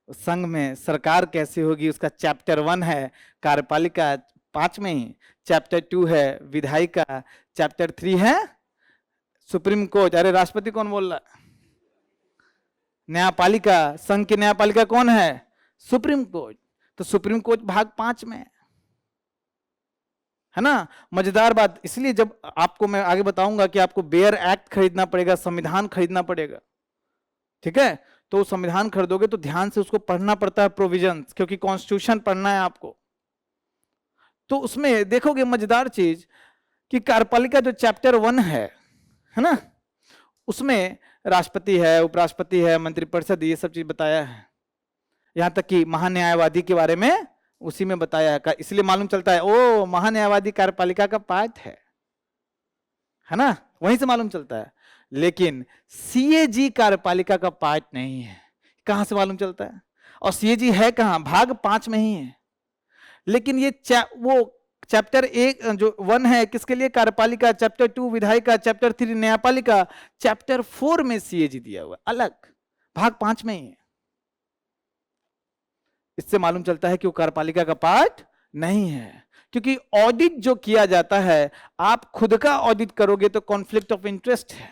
संघ में सरकार कैसी होगी उसका चैप्टर 1 है, कार्यपालिका 5 में ही, चैप्टर 2 है विधायिका, चैप्टर 3 है सुप्रीम कोर्ट। अरे राष्ट्रपति कौन बोल रहा है? न्यायपालिका, संघ की न्यायपालिका कौन है? Supreme court. तो सुप्रीम कोर्ट भाग 5 में है ना। मजेदार बात, इसलिए जब आपको मैं आगे बताऊंगा कि आपको बेयर एक्ट खरीदना पड़ेगा, संविधान खरीदना पड़ेगा, ठीक है। तो संविधान खरीदोगे तो ध्यान से उसको पढ़ना पड़ता है, प्रोविजंस, क्योंकि कॉन्स्टिट्यूशन पढ़ना है आपको। तो उसमें देखोगे मजेदार चीज कि कार्यपालिका जो चैप्टर 1 है ना, उसमें राष्ट्रपति है, उपराष्ट्रपति है, मंत्रिपरिषद, ये सब चीज बताया है। यहां तक कि महान्यायवादी के बारे में उसी में बताया है, इसलिए मालूम चलता है ओ महान्यायवादी कार्यपालिका का पार्ट है ना, वहीं से मालूम चलता है। लेकिन सीएजी कार्यपालिका का पार्ट नहीं है। कहां से मालूम चलता है? और सीएजी है कहां? भाग 5 में ही है। लेकिन ये वो चैप्टर 1 जो 1 है किसके लिए? कार्यपालिका। चैप्टर 2 विधायिका, चैप्टर 3 न्यायपालिका, चैप्टर 4 में सीएजी दिया हुआ अलग, भाग 5 में ही है। इससे मालूम चलता है कि वो कार्यपालिका का पार्ट नहीं है, क्योंकि ऑडिट जो किया जाता है, आप खुद का ऑडिट करोगे तो कॉन्फ्लिक्ट ऑफ इंटरेस्ट है।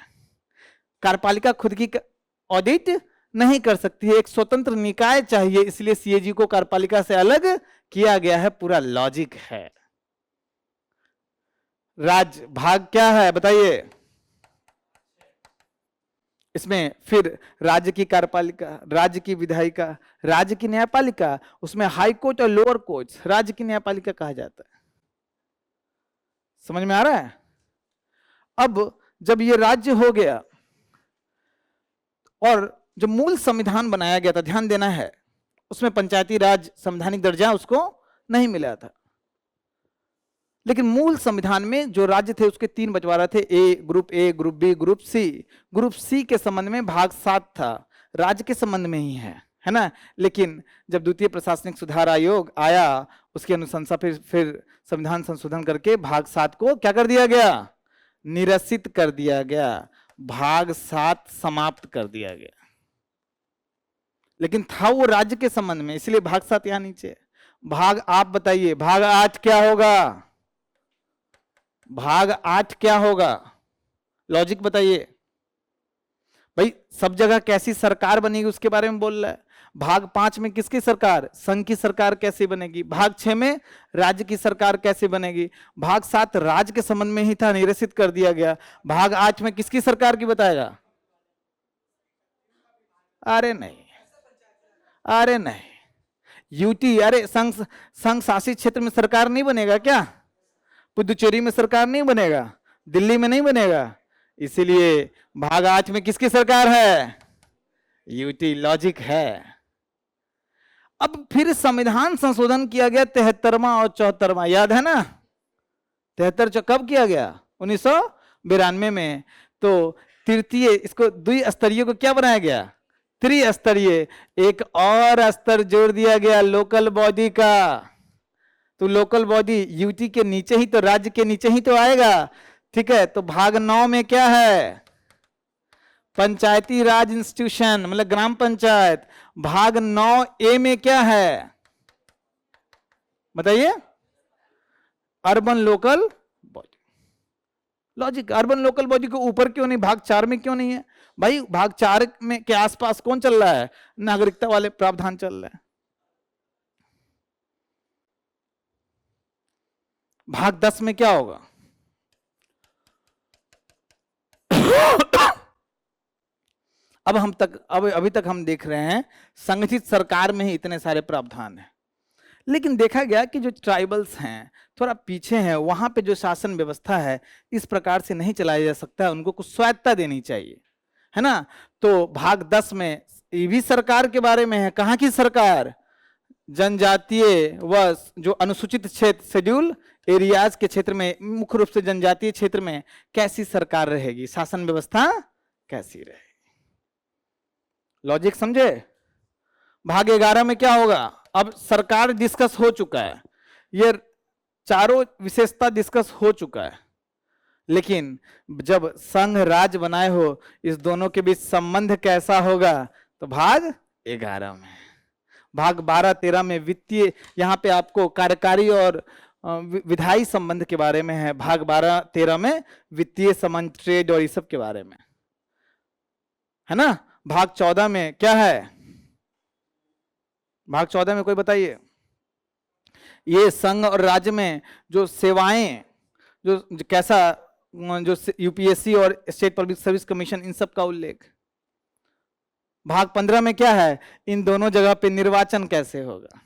कार्यपालिका खुद की ऑडिट नहीं कर सकती है, एक स्वतंत्र निकाय चाहिए, इसलिए सीएजी को कार्यपालिका से अलग किया गया है। पूरा लॉजिक है। राज्य भाग क्या है बताइए? इसमें फिर राज्य की कार्यपालिका, राज्य की विधायिका, राज्य की न्यायपालिका, उसमें हाई कोर्ट और लोअर कोर्ट राज्य की न्यायपालिका कहा जाता है। समझ में आ रहा है? अब जब ये राज्य हो गया और जो मूल संविधान बनाया गया था, ध्यान देना है, उसमें पंचायती राज संवैधानिक दर्जा उसको नहीं मिला था। लेकिन मूल संविधान में जो राज्य थे उसके 3 बंटवारा थे, group A, group B, group C. Group C के संबंध में भाग 7 था, राज्य के संबंध में ही है ना। लेकिन जब द्वितीय प्रशासनिक सुधार आयोग आया, उसकी अनुशंसा फिर संविधान संशोधन करके भाग 7 को क्या कर दिया गया? निरसित कर दिया गया, भाग 7 समाप्त कर दिया गया। लेकिन था वो राज्य के संबंध में, इसलिए भाग 7 यहां नीचे। भाग आप बताइए, भाग 8 क्या होगा? भाग 8 क्या होगा? लॉजिक बताइए भाई। सब जगह कैसी सरकार बनेगी उसके बारे में बोल रहा है। भाग 5 में किसकी सरकार? संघ की सरकार कैसे बनेगी। भाग 6 में राज्य की सरकार कैसे बनेगी। भाग 7 राज्य के संबंध में ही था, निरसित कर दिया गया। भाग 8 में किसकी सरकार की बताएगा? अरे नहीं, अरे नहीं, यूटी, अरे संघ शासित क्षेत्र में सरकार नहीं बनेगा क्या? पुदुचेरी में सरकार नहीं बनेगा, दिल्ली में नहीं बनेगा। इसीलिए भाग 8 में किसकी सरकार है? यूटी। लॉजिक है। अब फिर संविधान संशोधन किया गया 73वां और 74वां, याद है ना? 73 कब किया गया? 1992 में। तो तृतीय, इसको द्विस्तरीय को क्या बनाया गया? त्रिस्तरीय। एक और स्तर जोड़ दिया गया लोकल बॉडी का। तो लोकल बॉडी यूटी के नीचे ही तो, राज्य के नीचे ही तो आएगा, ठीक है। तो भाग 9 में क्या है? पंचायती राज इंस्टीट्यूशन, मतलब ग्राम पंचायत। भाग 9A में क्या है बताइए? Urban local body. Logic, urban local body को ऊपर क्यों नहीं, भाग 4 में क्यों नहीं है भाई? भाग 4 में के आसपास कौन चल रहा है? नागरिकता वाले प्रावधान चल रहे हैं। भाग 10 में क्या होगा? अभी तक हम देख रहे हैं संगठित सरकार में ही इतने सारे प्रावधान हैं। लेकिन देखा गया कि जो ट्राइबल्स हैं थोड़ा पीछे हैं, वहां पे जो शासन व्यवस्था है इस प्रकार से नहीं चलाया जा सकता है, उनको कुछ स्वायत्तता देनी चाहिए, है ना। तो भाग 10 में ये भी सरकार के बारे में है। कहाँ की सरकार? जनजातीय व जो अनुसूचित क्षेत्र, शेड्यूल एरियाज के क्षेत्र में, मुख्य रूप से जनजातीय क्षेत्र में कैसी सरकार रहेगी, शासन व्यवस्था कैसी रहेगी। लॉजिक समझे? भाग 11 में क्या होगा? अब सरकार डिस्कस हो चुका है, ये चारों विशेषता डिस्कस हो चुका है। लेकिन जब संघ राज्य बनाए हो, इस दोनों के बीच संबंध कैसा होगा? तो भाग 11 में। भाग 12-13 में वित्तीय, यहाँ पे आपको कार्यकारी और विधायी संबंध के बारे में है। भाग 12-13 में वित्तीय संबंध, ट्रेड और इस सब के बारे में है ना। भाग 14 में क्या है? भाग 14 में कोई बताइए? ये संघ और राज्य में जो सेवाएं, जो कैसा, जो यूपीएससी और स्टेट पब्लिक सर्विस कमीशन, इन सब का उल्लेख। भाग 15 में क्या है, इन दोनों जगह पे निर्वाचन कैसे होगा,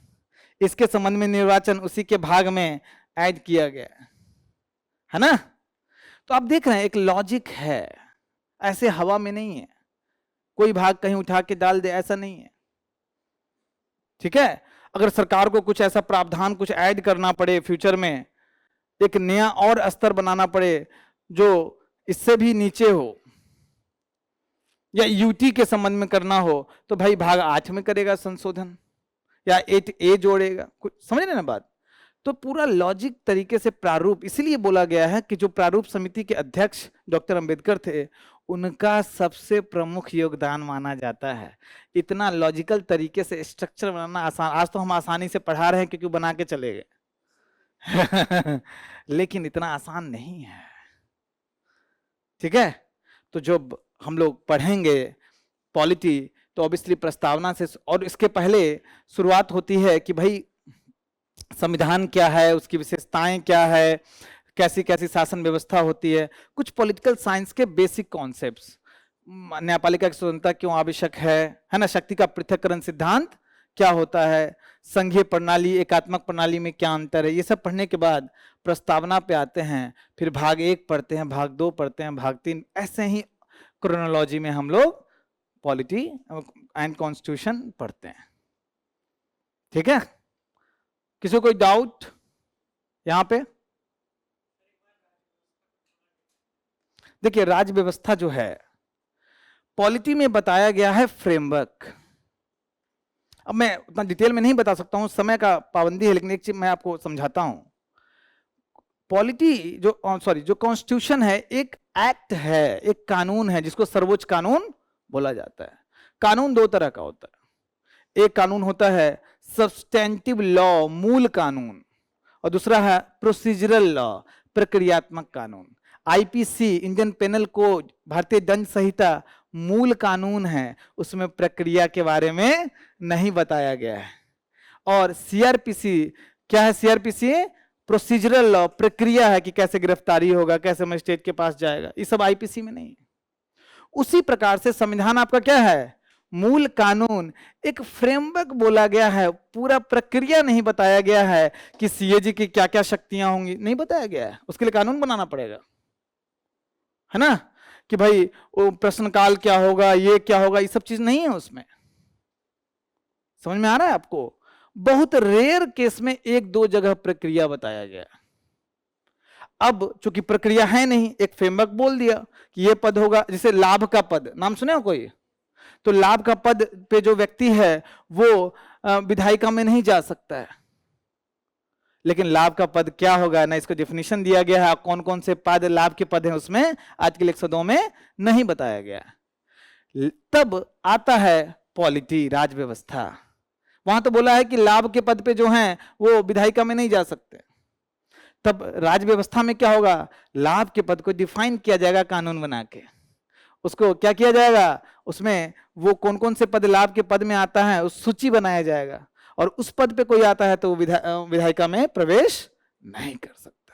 इसके संबंध में निर्वाचन उसी के भाग में ऐड किया गया है ना। तो आप देख रहे हैं एक लॉजिक है, ऐसे हवा में नहीं है, कोई भाग कहीं उठा के डाल दे ऐसा नहीं है। ठीक है, अगर सरकार को कुछ ऐसा प्रावधान कुछ ऐड करना पड़े फ्यूचर में, एक नया और स्तर बनाना पड़े जो इससे भी नीचे हो, या यूटी के संबंध में करना हो, तो भाई भाग 8 में करेगा संशोधन या 8A जोड़ेगा, कुछ समझ रहे ना बात। तो पूरा लॉजिक तरीके से प्रारूप, इसलिए बोला गया है कि जो प्रारूप समिति के अध्यक्ष डॉक्टर अंबेडकर थे, उनका सबसे प्रमुख योगदान माना जाता है। इतना लॉजिकल तरीके से स्ट्रक्चर बनाना आसान, आज तो हम आसानी से पढ़ा रहे हैं क्योंकि बना के चले गए लेकिन इतना आसान नहीं है। ठीक है, तो जो हम लोग पढ़ेंगे पॉलिटी, तो ऑब्वियसली प्रस्तावना से, और इसके पहले शुरुआत होती है कि भाई संविधान क्या है, उसकी विशेषताएं क्या है, कैसी कैसी शासन व्यवस्था होती है, कुछ पॉलिटिकल साइंस के बेसिक कॉन्सेप्ट्स, न्यायपालिका की स्वतंत्रता क्यों आवश्यक है ना, शक्ति का पृथक्करण सिद्धांत क्या होता है, संघीय प्रणाली एकात्मक प्रणाली में क्या अंतर है, ये सब पढ़ने के बाद प्रस्तावना पे आते हैं, फिर भाग 1 पढ़ते हैं, भाग 2 पढ़ते हैं, भाग 3, ऐसे ही क्रोनोलॉजी में हम लोग पॉलिटी एंड कॉन्स्टिट्यूशन पढ़ते हैं। ठीक है, किसी को कोई डाउट यहां पे? देखिए राज्य व्यवस्था जो है पॉलिटी में बताया गया है फ्रेमवर्क। अब मैं उतना डिटेल में नहीं बता सकता हूं, समय का पाबंदी है, लेकिन एक चीज मैं आपको समझाता हूं। पॉलिटी जो कॉन्स्टिट्यूशन है एक एक्ट है, एक कानून है जिसको सर्वोच्च कानून बोला जाता है। कानून 2 तरह का होता है, एक कानून होता है सब्सटेंटिव लॉ मूल कानून, और दूसरा है प्रोसीजरल लॉ प्रक्रियात्मक कानून। आईपीसी इंडियन पेनल कोड भारतीय दंड संहिता मूल कानून है, उसमें प्रक्रिया के बारे में नहीं बताया गया है। और सीआरपीसी क्या है, सीआरपीसी प्रोसीजरल लॉ प्रक्रिया है कि कैसे गिरफ्तारी होगा, कैसे मजिस्ट्रेट के पास जाएगा, ये सब आईपीसी में नहीं है। उसी प्रकार से संविधान आपका क्या है, मूल कानून, एक फ्रेमवर्क बोला गया है, पूरा प्रक्रिया नहीं बताया गया है कि सीएजी की क्या क्या शक्तियां होंगी, नहीं बताया गया है, उसके लिए कानून बनाना पड़ेगा, है ना, कि भाई वो प्रश्नकाल क्या होगा, ये क्या होगा, ये सब चीज नहीं है उसमें। समझ में आ रहा है आपको? बहुत रेयर केस में 1-2 जगह प्रक्रिया बताया गया। अब चूंकि प्रक्रिया है नहीं, एक फ्रेमवर्क बोल दिया कि ये पद होगा, जैसे लाभ का पद, नाम सुने हो कोई? तो लाभ का पद पे जो व्यक्ति है वो विधायिका में नहीं जा सकता है, लेकिन लाभ का पद क्या होगा ना, इसको डेफिनेशन दिया गया है, कौन कौन से पद लाभ के पद हैं उसमें आर्टिकल 102 में नहीं बताया गया। तब आता है पॉलिटी राज व्यवस्था, वहां तो बोला है कि लाभ के पद पे जो हैं वो विधायिका में नहीं जा सकते। तब राज व्यवस्था में क्या होगा, लाभ के पद को डिफाइन किया जाएगा कानून बना के, उसको क्या किया जाएगा, उसमें वो कौन कौन से पद लाभ के पद में आता है उस सूची बनाया जाएगा, और उस पद पे कोई आता है तो वो विधायिका में प्रवेश नहीं कर सकता।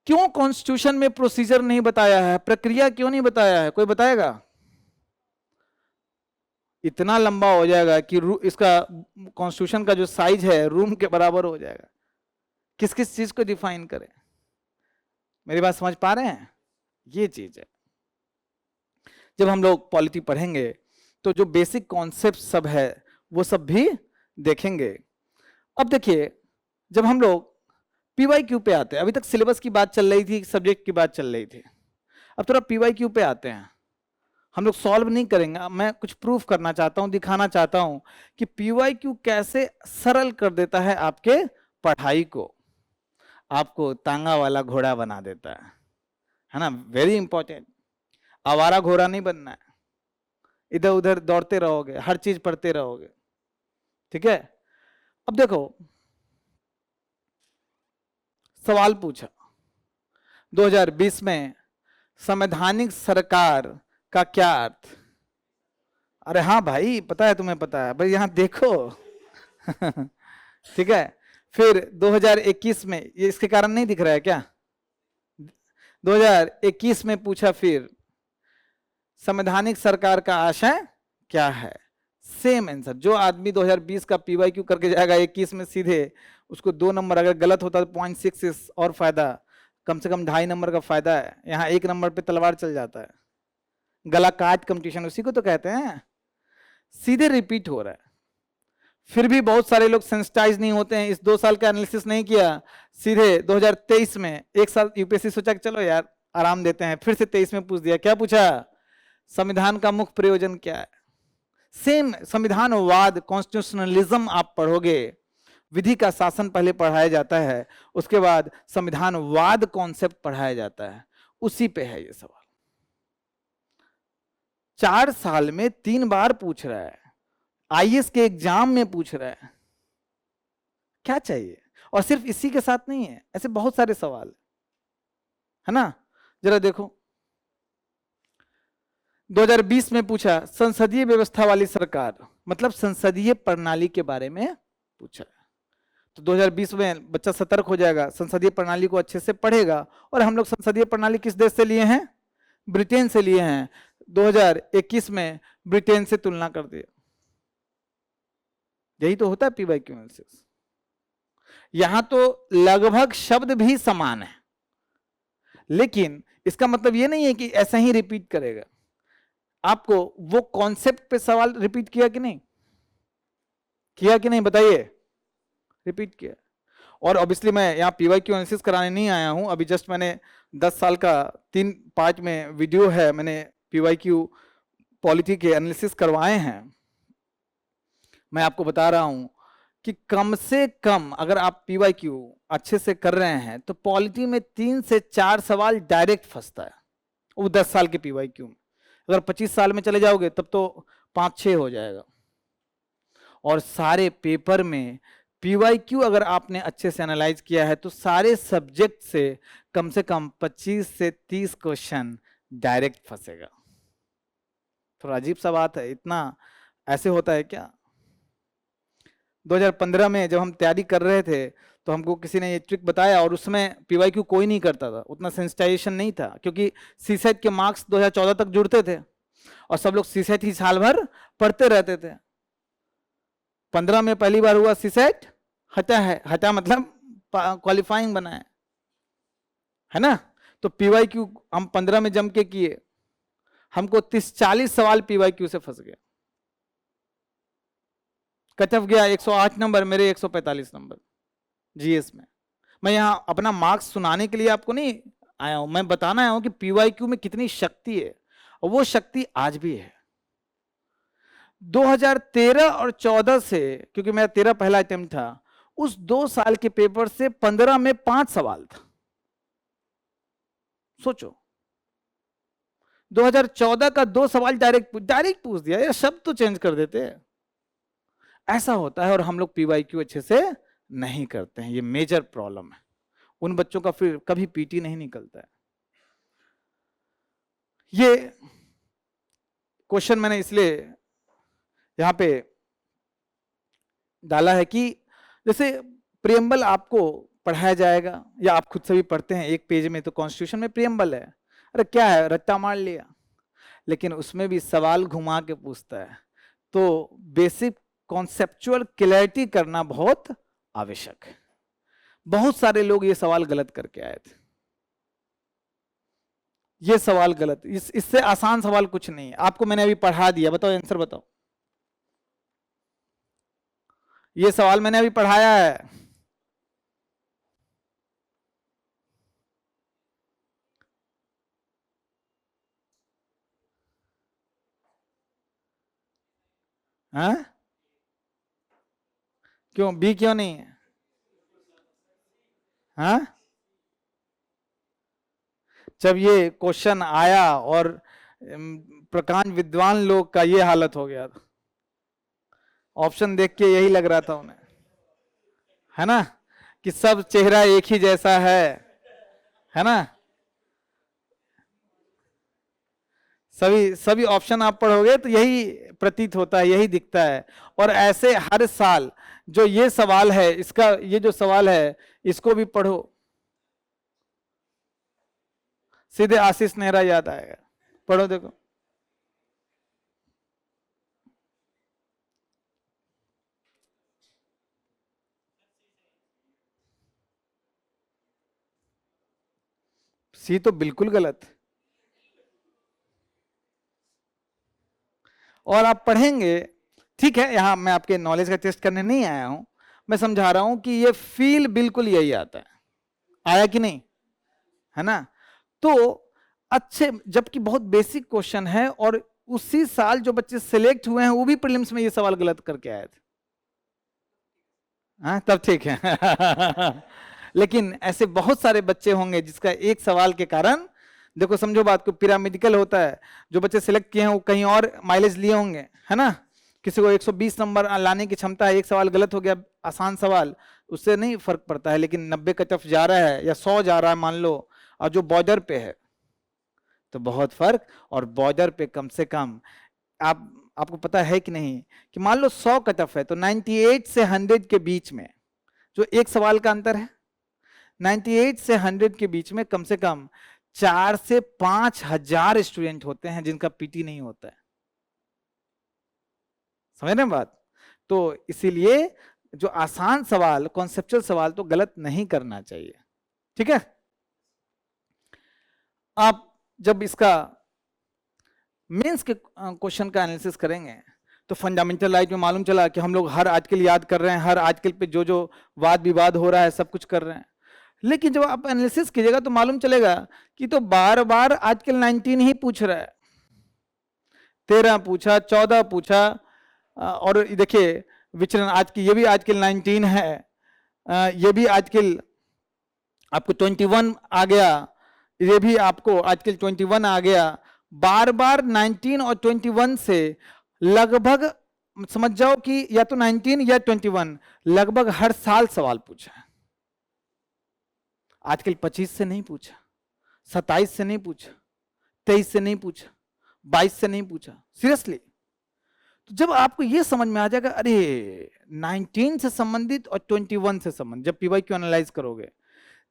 क्यों कॉन्स्टिट्यूशन में प्रोसीजर नहीं बताया है, प्रक्रिया क्यों नहीं बताया है, कोई बताएगा? इतना लंबा हो जाएगा कि इसका कॉन्स्टिट्यूशन का जो साइज है रूम के बराबर हो जाएगा। किस किस चीज को डिफाइन करें, मेरी बात समझ पा रहे हैं? ये चीज है, जब हम लोग पॉलिटी पढ़ेंगे तो जो बेसिक कॉन्सेप्ट सब है वो सब भी देखेंगे। अब देखिए जब हम लोग पीवाईक्यू पे आते हैं, अभी तक सिलेबस की बात चल रही थी, सब्जेक्ट की बात चल रही थी, अब थोड़ा पीवाईक्यू पे आते हैं। हम लोग सॉल्व नहीं करेंगे, मैं कुछ प्रूफ करना चाहता हूं, दिखाना चाहता हूं कि पीवाईक्यू कैसे सरल कर देता है आपके पढ़ाई को, आपको तांगा वाला घोड़ा बना देता है ना, वेरी इंपॉर्टेंट। आवारा घोड़ा नहीं बनना है, इधर उधर दौड़ते रहोगे, हर चीज पढ़ते रहोगे, ठीक है। अब देखो सवाल पूछा 2020 में संवैधानिक सरकार का क्या अर्थ? अरे हाँ भाई पता है, तुम्हें पता है भाई, यहां देखो ठीक है। फिर 2021 में, ये इसके कारण नहीं दिख रहा है क्या? 2021 में पूछा फिर संवैधानिक सरकार का आशय क्या है? Same answer. जो आदमी 2020 का पीवाईक्यू करके जाएगा 21 में सीधे, उसको 2 नंबर अगर गलत होता तो 0.6 और फायदा, कम से कम 2.5 नंबर का फायदा है। यहाँ 1 नंबर पे तलवार चल जाता है। गला काट कंपटीशन उसी को तो कहते हैं। सीधे रिपीट हो रहा है, फिर भी बहुत सारे लोग सेंसिटाइज नहीं होते हैं। इस 2 साल का एनालिसिस नहीं किया, सीधे 2023 में 1 साल यूपीएससी सोचा कि चलो यार आराम देते हैं, फिर से 23 में पूछ दिया। क्या पूछा? संविधान का मुख्य प्रयोजन क्या है? सेम संविधानवाद, कॉन्स्टिट्यूशनलिज्म आप पढ़ोगे, विधि का शासन पहले पढ़ाया जाता है, उसके बाद संविधानवाद कॉन्सेप्ट पढ़ाया जाता है, उसी पे है ये सवाल। 4 साल में 3 बार पूछ रहा है, आईएएस के एग्जाम में पूछ रहा है, क्या चाहिए? और सिर्फ इसी के साथ नहीं है, ऐसे बहुत सारे सवाल है ना। जरा देखो 2020 में पूछा संसदीय व्यवस्था वाली सरकार, मतलब संसदीय प्रणाली के बारे में पूछा। तो 2020 में बच्चा सतर्क हो जाएगा, संसदीय प्रणाली को अच्छे से पढ़ेगा। और हम लोग संसदीय प्रणाली किस देश से लिए हैं? ब्रिटेन से लिए हैं। 2021 में ब्रिटेन से तुलना कर दिया। यही तो होता है पीवाईक्यू एनालिसिस। यहां तो लगभग शब्द भी समान है, लेकिन इसका मतलब ये नहीं है कि ऐसा ही रिपीट करेगा। आपको वो कॉन्सेप्ट पे सवाल रिपीट किया कि नहीं किया कि नहीं, बताइए। रिपीट किया। और ऑब्वियसली मैं यहाँ पीवाईक्यू एनालिसिस कराने नहीं आया हूं। अभी जस्ट मैंने 10 साल का 3 पार्ट में वीडियो है, मैंने पीवाईक्यू पॉलिटी के एनालिसिस करवाए हैं। मैं आपको बता रहा हूं कि कम से कम अगर आप पीवाईक्यू अच्छे से कर रहे हैं तो पॉलिटी में 3 से 4 सवाल डायरेक्ट फंसता है, वो 10 साल के पीवाईक्यू में। अगर 25 साल में चले जाओगे तब तो 5-6 हो जाएगा। और सारे पेपर में पीवाईक्यू अगर आपने अच्छे से एनालाइज किया है तो सारे सब्जेक्ट से कम 25 से 30 क्वेश्चन डायरेक्ट फंसेगा। थोड़ा अजीब सा बात है, इतना ऐसे होता है क्या? 2015 में जब हम तैयारी कर रहे थे तो हमको किसी ने ये ट्रिक बताया, और उसमें पीवाईक्यू कोई नहीं करता था, उतना सेंसिटाइजेशन नहीं था, क्योंकि सीसेट के मार्क्स 2014 तक जुड़ते थे और सब लोग सीसेट ही साल भर पढ़ते रहते थे। 15 में पहली बार हुआ सीसेट हटा है, हटा मतलब क्वालिफाइंग बना है ना। तो पीवाईक्यू हम 15 में जम के किए, हमको 30-40 सवाल पीवाईक्यू से फंस गया। कट ऑफ गया 108 नंबर, मेरे 145 नंबर जीएस में। मैं यहां अपना मार्क्स सुनाने के लिए आपको नहीं आया हूं, मैं बताना आया हूं कि पीवाईक्यू में कितनी शक्ति है, और वो शक्ति आज भी है। 2013 और 14 से, क्योंकि मेरा 13 पहला अटेम्प्ट था, उस 2 साल के पेपर से 15 में 5 सवाल था। सोचो 2014 का 2 सवाल डायरेक्ट पूछ दिया, या शब्द तो चेंज कर देते हैं। ऐसा होता है, और हम लोग पीवाईक्यू अच्छे से नहीं करते हैं, ये मेजर प्रॉब्लम है। उन बच्चों का फिर कभी पीटी नहीं निकलता है। ये क्वेश्चन मैंने इसलिए यहां पे डाला है कि जैसे प्रियम्बल आपको पढ़ाया जाएगा, या आप खुद से भी पढ़ते हैं एक पेज में, तो कॉन्स्टिट्यूशन में प्रियम्बल है, अरे क्या है, रट्टा मार लिया, लेकिन उसमें भी सवाल घुमा के पूछता है। तो बेसिक कॉन्सेप्चुअल क्लैरिटी करना बहुत आवश्यक है। बहुत सारे लोग ये सवाल गलत करके आए थे। ये सवाल गलत, इससे आसान सवाल कुछ नहीं है। आपको मैंने अभी पढ़ा दिया, बताओ आंसर बताओ। ये सवाल मैंने अभी पढ़ाया है, हाँ? क्यों बी क्यों नहीं है? हाँ, जब ये क्वेश्चन आया और प्रकांड विद्वान लोग का ये हालत हो गया था, ऑप्शन देख के यही लग रहा था उन्हें, है ना, कि सब चेहरा एक ही जैसा है ना। सभी ऑप्शन आप पढ़ोगे तो यही प्रतीत होता है, यही दिखता है। और ऐसे हर साल जो ये सवाल है, इसका ये जो सवाल है इसको भी पढ़ो, सीधे आशीष नेहरा याद आएगा। पढ़ो देखो, सी तो बिल्कुल गलत। और आप पढ़ेंगे, ठीक है, यहां मैं आपके नॉलेज का टेस्ट करने नहीं आया हूं, मैं समझा रहा हूं कि ये फील बिल्कुल यही आता है, आया कि नहीं, है ना। तो अच्छे, जबकि बहुत बेसिक क्वेश्चन है, और उसी साल जो बच्चे सिलेक्ट हुए हैं वो भी प्रीलिम्स में ये सवाल गलत करके आए थे। हाँ तब ठीक है लेकिन ऐसे बहुत सारे बच्चे होंगे जिसका एक सवाल के कारण, देखो समझो बात को, पिरामिडिकल होता है, जो बच्चे सिलेक्ट किए हैं वो कहीं और माइलेज लिए होंगे, है ना। किसी को 120 नंबर लाने की क्षमता है, एक सवाल गलत हो गया, आसान सवाल, उससे नहीं फर्क पड़ता है। लेकिन 90 का टफ जा रहा है या 100 जा रहा है मान लो, और जो बॉर्डर पे है तो बहुत फर्क। और बॉर्डर पे कम से कम आपको पता है कि नहीं कि मान लो 100 का टफ है तो 98 से 100 के बीच में जो एक सवाल का अंतर है, 98 से 100 के बीच में कम से कम 4 से 5,000 स्टूडेंट होते हैं जिनका पीटी नहीं होता है। समझ रहे हैं बात। तो इसीलिए जो आसान सवाल, कॉन्सेप्चुअल सवाल तो गलत नहीं करना चाहिए, ठीक है। आप जब इसका मेंस के क्वेश्चन का एनालिसिस करेंगे तो फंडामेंटल राइट में मालूम चला कि हम लोग हर आर्टिकल याद कर रहे हैं, हर आर्टिकल पे जो जो वाद विवाद हो रहा है सब कुछ कर रहे हैं। लेकिन जब आप एनालिसिस कीजिएगा तो मालूम चलेगा कि तो बार बार आर्टिकल 19 ही पूछ रहा है, 13 पूछा, 14 पूछा, और देखिए विचरण आज की, ये भी आर्टिकल 19 है, ये भी आर्टिकल आपको 21 आ गया, ये भी आपको आर्टिकल 21 आ गया। बार बार 19 और 21 से लगभग समझ जाओ कि या तो 19 या 21 लगभग हर साल सवाल पूछा है। आजकल 25 से नहीं पूछा, 27 से नहीं पूछा, 23 से नहीं पूछा, 22 से नहीं पूछा, सीरियसली। तो जब आपको ये समझ में आ जाएगा अरे 19 से संबंधित और 21 से संबंधित, जब पीवाई क्यू एनालाइज करोगे,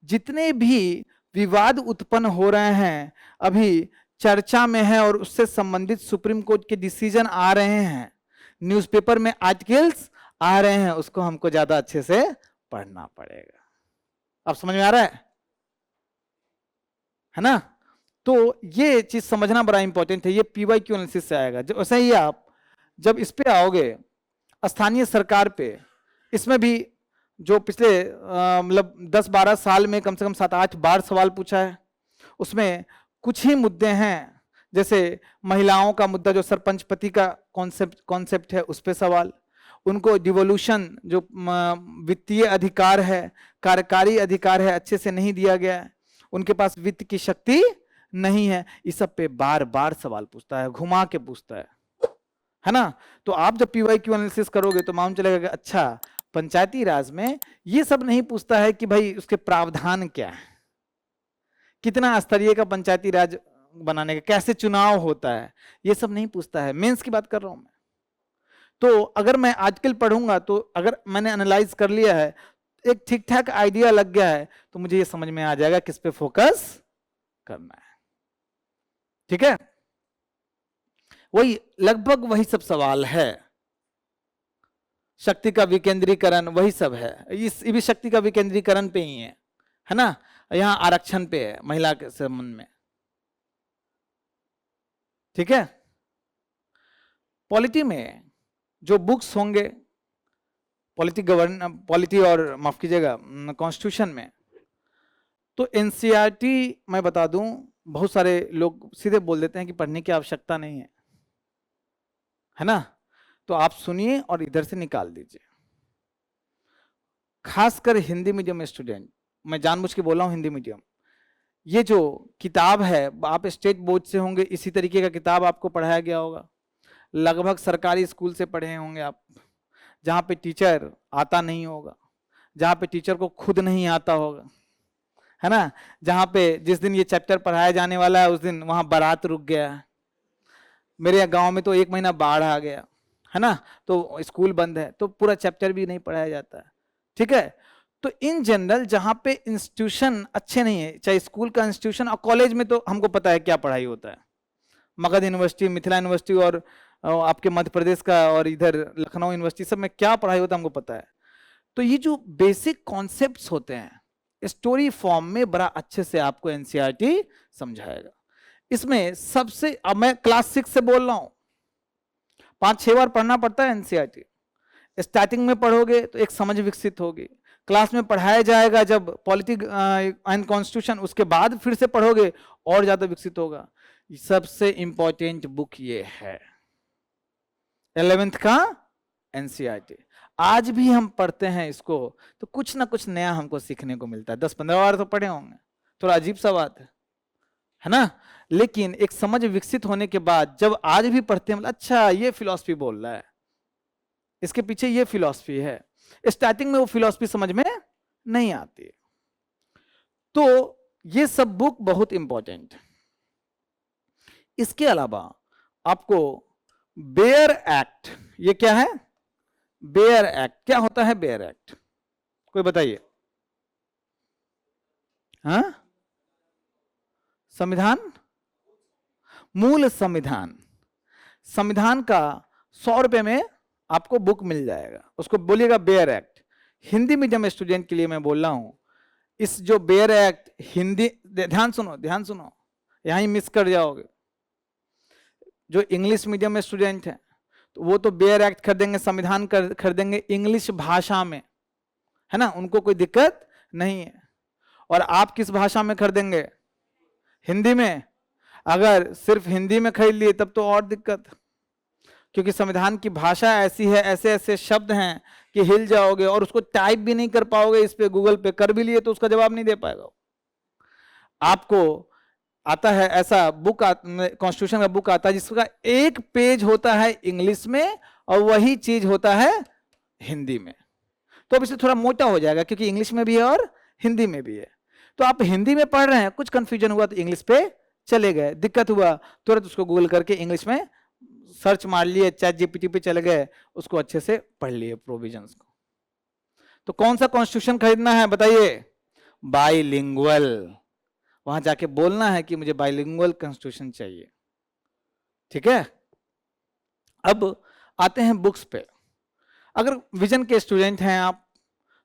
जितने भी विवाद उत्पन्न हो रहे हैं अभी चर्चा में है और उससे संबंधित सुप्रीम कोर्ट के डिसीजन आ रहे हैं, न्यूज़पेपर में आर्टिकल्स आ रहे हैं, उसको हमको ज्यादा अच्छे से पढ़ना पड़ेगा। अब समझ में आ रहा है ना। तो ये चीज समझना बड़ा इंपॉर्टेंट है, ये पीवाई क्यू एनालिसिस से आएगा। जब वैसे ही आप जब इस पे आओगे स्थानीय सरकार पे, इसमें भी जो पिछले मतलब 10-12 साल में कम से कम 7-8 बार सवाल पूछा है, उसमें कुछ ही मुद्दे हैं, जैसे महिलाओं का मुद्दा, जो सरपंच पति का कॉन्सेप्ट है उस पे सवाल, उनको डिवोल्यूशन जो वित्तीय अधिकार है, कार्यकारी अधिकार है, अच्छे से नहीं दिया गया है, उनके पास वित्त की शक्ति नहीं है, इस सब पे बार बार सवाल पूछता है, घुमा के पूछता है ना। तो आप जब पीवाई क्यू एनालिसिस करोगे तो मालूम चलेगा कि अच्छा पंचायती राज में ये सब नहीं पूछता है कि भाई उसके प्रावधान क्या है, कितना स्तरीय का पंचायती राज बनाने का, कैसे चुनाव होता है, ये सब नहीं पूछता है। मेंस की बात कर रहा हूं मैं। तो अगर मैं आर्टिकल पढ़ूंगा तो अगर मैंने एनालाइज कर लिया है, एक ठीक ठाक आइडिया लग गया है, तो मुझे ये समझ में आ जाएगा किस पे फोकस करना है, ठीक है। वही लगभग वही सब सवाल है, शक्ति का विकेंद्रीकरण वही सब है, इस भी शक्ति का विकेंद्रीकरण पे ही है ना। यहां आरक्षण पे है महिला के संबंध में, ठीक है। पॉलिटी में जो बुक्स होंगे, पॉलिटी और माफ कीजिएगा कॉन्स्टिट्यूशन में, तो एनसीईआरटी मैं बता दूं, बहुत सारे लोग सीधे बोल देते हैं कि पढ़ने की आवश्यकता नहीं है ना। तो आप सुनिए और इधर से निकाल दीजिए, खासकर हिंदी मीडियम स्टूडेंट, मैं जानबूझ के बोल रहा हूं हिंदी मीडियम, ये जो किताब है, आप स्टेट बोर्ड से होंगे, इसी तरीके का किताब आपको पढ़ाया गया होगा, लगभग सरकारी स्कूल से पढ़े होंगे आप, जहाँ पे टीचर आता नहीं होगा, जहाँ पे टीचर को खुद नहीं आता होगा, है ना, जहाँ पे जिस दिन ये चैप्टर पढ़ाया जाने वाला है उस दिन वहाँ बारात रुक गया है। मेरे गांव में तो 1 महीना बाढ़ आ गया है ना, तो स्कूल बंद है, तो पूरा चैप्टर भी नहीं पढ़ाया जाता है, ठीक है। तो इन जनरल जहाँ पे इंस्टीट्यूशन अच्छे नहीं है, चाहे स्कूल का इंस्टीट्यूशन, और कॉलेज में तो हमको पता है क्या पढ़ाई होता है, मगध यूनिवर्सिटी, मिथिला यूनिवर्सिटी और आपके मध्य प्रदेश का और इधर लखनऊ यूनिवर्सिटी, सब में क्या पढ़ाई होता है हमको पता है। तो ये जो बेसिक कॉन्सेप्ट्स होते हैं स्टोरी फॉर्म में बड़ा अच्छे से आपको एनसीईआरटी समझाएगा। इसमें सबसे, अब मैं क्लास 6 से बोल रहा हूं, 5-6 बार पढ़ना पड़ता है एनसीईआरटी। स्टार्टिंग में पढ़ोगे तो एक समझ विकसित होगी, क्लास में पढ़ाया जाएगा जब पॉलिटी एंड कॉन्स्टिट्यूशन, उसके बाद फिर से पढ़ोगे और ज्यादा विकसित होगा। सबसे इंपॉर्टेंट बुक ये है 11th का एनसीईआरटी। आज भी हम पढ़ते हैं इसको तो कुछ ना कुछ नया हमको सीखने को मिलता है। 10-15 बार तो पढ़े होंगे, थोड़ा अजीब सा बात है ना, लेकिन एक समझ विकसित होने के बाद जब आज भी पढ़ते हैं, मतलब अच्छा ये फिलॉसफी बोल रहा है, इसके पीछे ये फिलॉसफी है। स्टार्टिंग में वो फिलॉसफी समझ में नहीं आती। तो ये सब बुक बहुत इंपॉर्टेंट। इसके अलावा आपको बेयर एक्ट, ये क्या है? Bare act. क्या होता है बेयर एक्ट? कोई बताइए। हाँ, संविधान, मूल संविधान। संविधान का 100 रुपए में आपको बुक मिल जाएगा, उसको बोलिएगा bare act. Hindi medium student के लिए मैं बोल रहा हूं, इस जो बेयर एक्ट हिंदी, ध्यान सुनो ध्यान सुनो, यहां ही मिस कर जाओगे। जो इंग्लिश मीडियम में स्टूडेंट हैं तो वो तो बेयर एक्ट खरीदेंगे, संविधान खरीदेंगे इंग्लिश भाषा में, है ना, उनको कोई दिक्कत नहीं है। और आप किस भाषा में खरीदेंगे? हिंदी में। अगर सिर्फ हिंदी में खरीद लिए तब तो और दिक्कत, क्योंकि संविधान की भाषा ऐसी है, ऐसे ऐसे शब्द हैं कि हिल जाओगे और उसको टाइप भी नहीं कर पाओगे। इस पे गूगल पे कर भी लिए तो उसका जवाब नहीं दे पाएगा। आपको आता है ऐसा बुक, कॉन्स्टिट्यूशन का बुक आता है जिसका एक पेज होता है इंग्लिश में और वही चीज होता है हिंदी में। तो अब इससे थोड़ा मोटा हो जाएगा क्योंकि इंग्लिश में भी है और हिंदी में भी है। तो आप हिंदी में पढ़ रहे हैं, कुछ कंफ्यूजन हुआ तो इंग्लिश पे चले गए, दिक्कत हुआ तुरंत उसको गूगल करके इंग्लिश में सर्च मार लिए, चैट जीपीटी पे चले गए, उसको अच्छे से पढ़ लिए प्रोविजंस को। तो कौन सा कॉन्स्टिट्यूशन खरीदना है बताइए? बाइलिंगुअल। वहां जाके बोलना है कि मुझे बाइलिंगुअल कॉन्स्टिट्यूशन चाहिए। ठीक है, अब आते हैं बुक्स पे। अगर विजन के स्टूडेंट हैं आप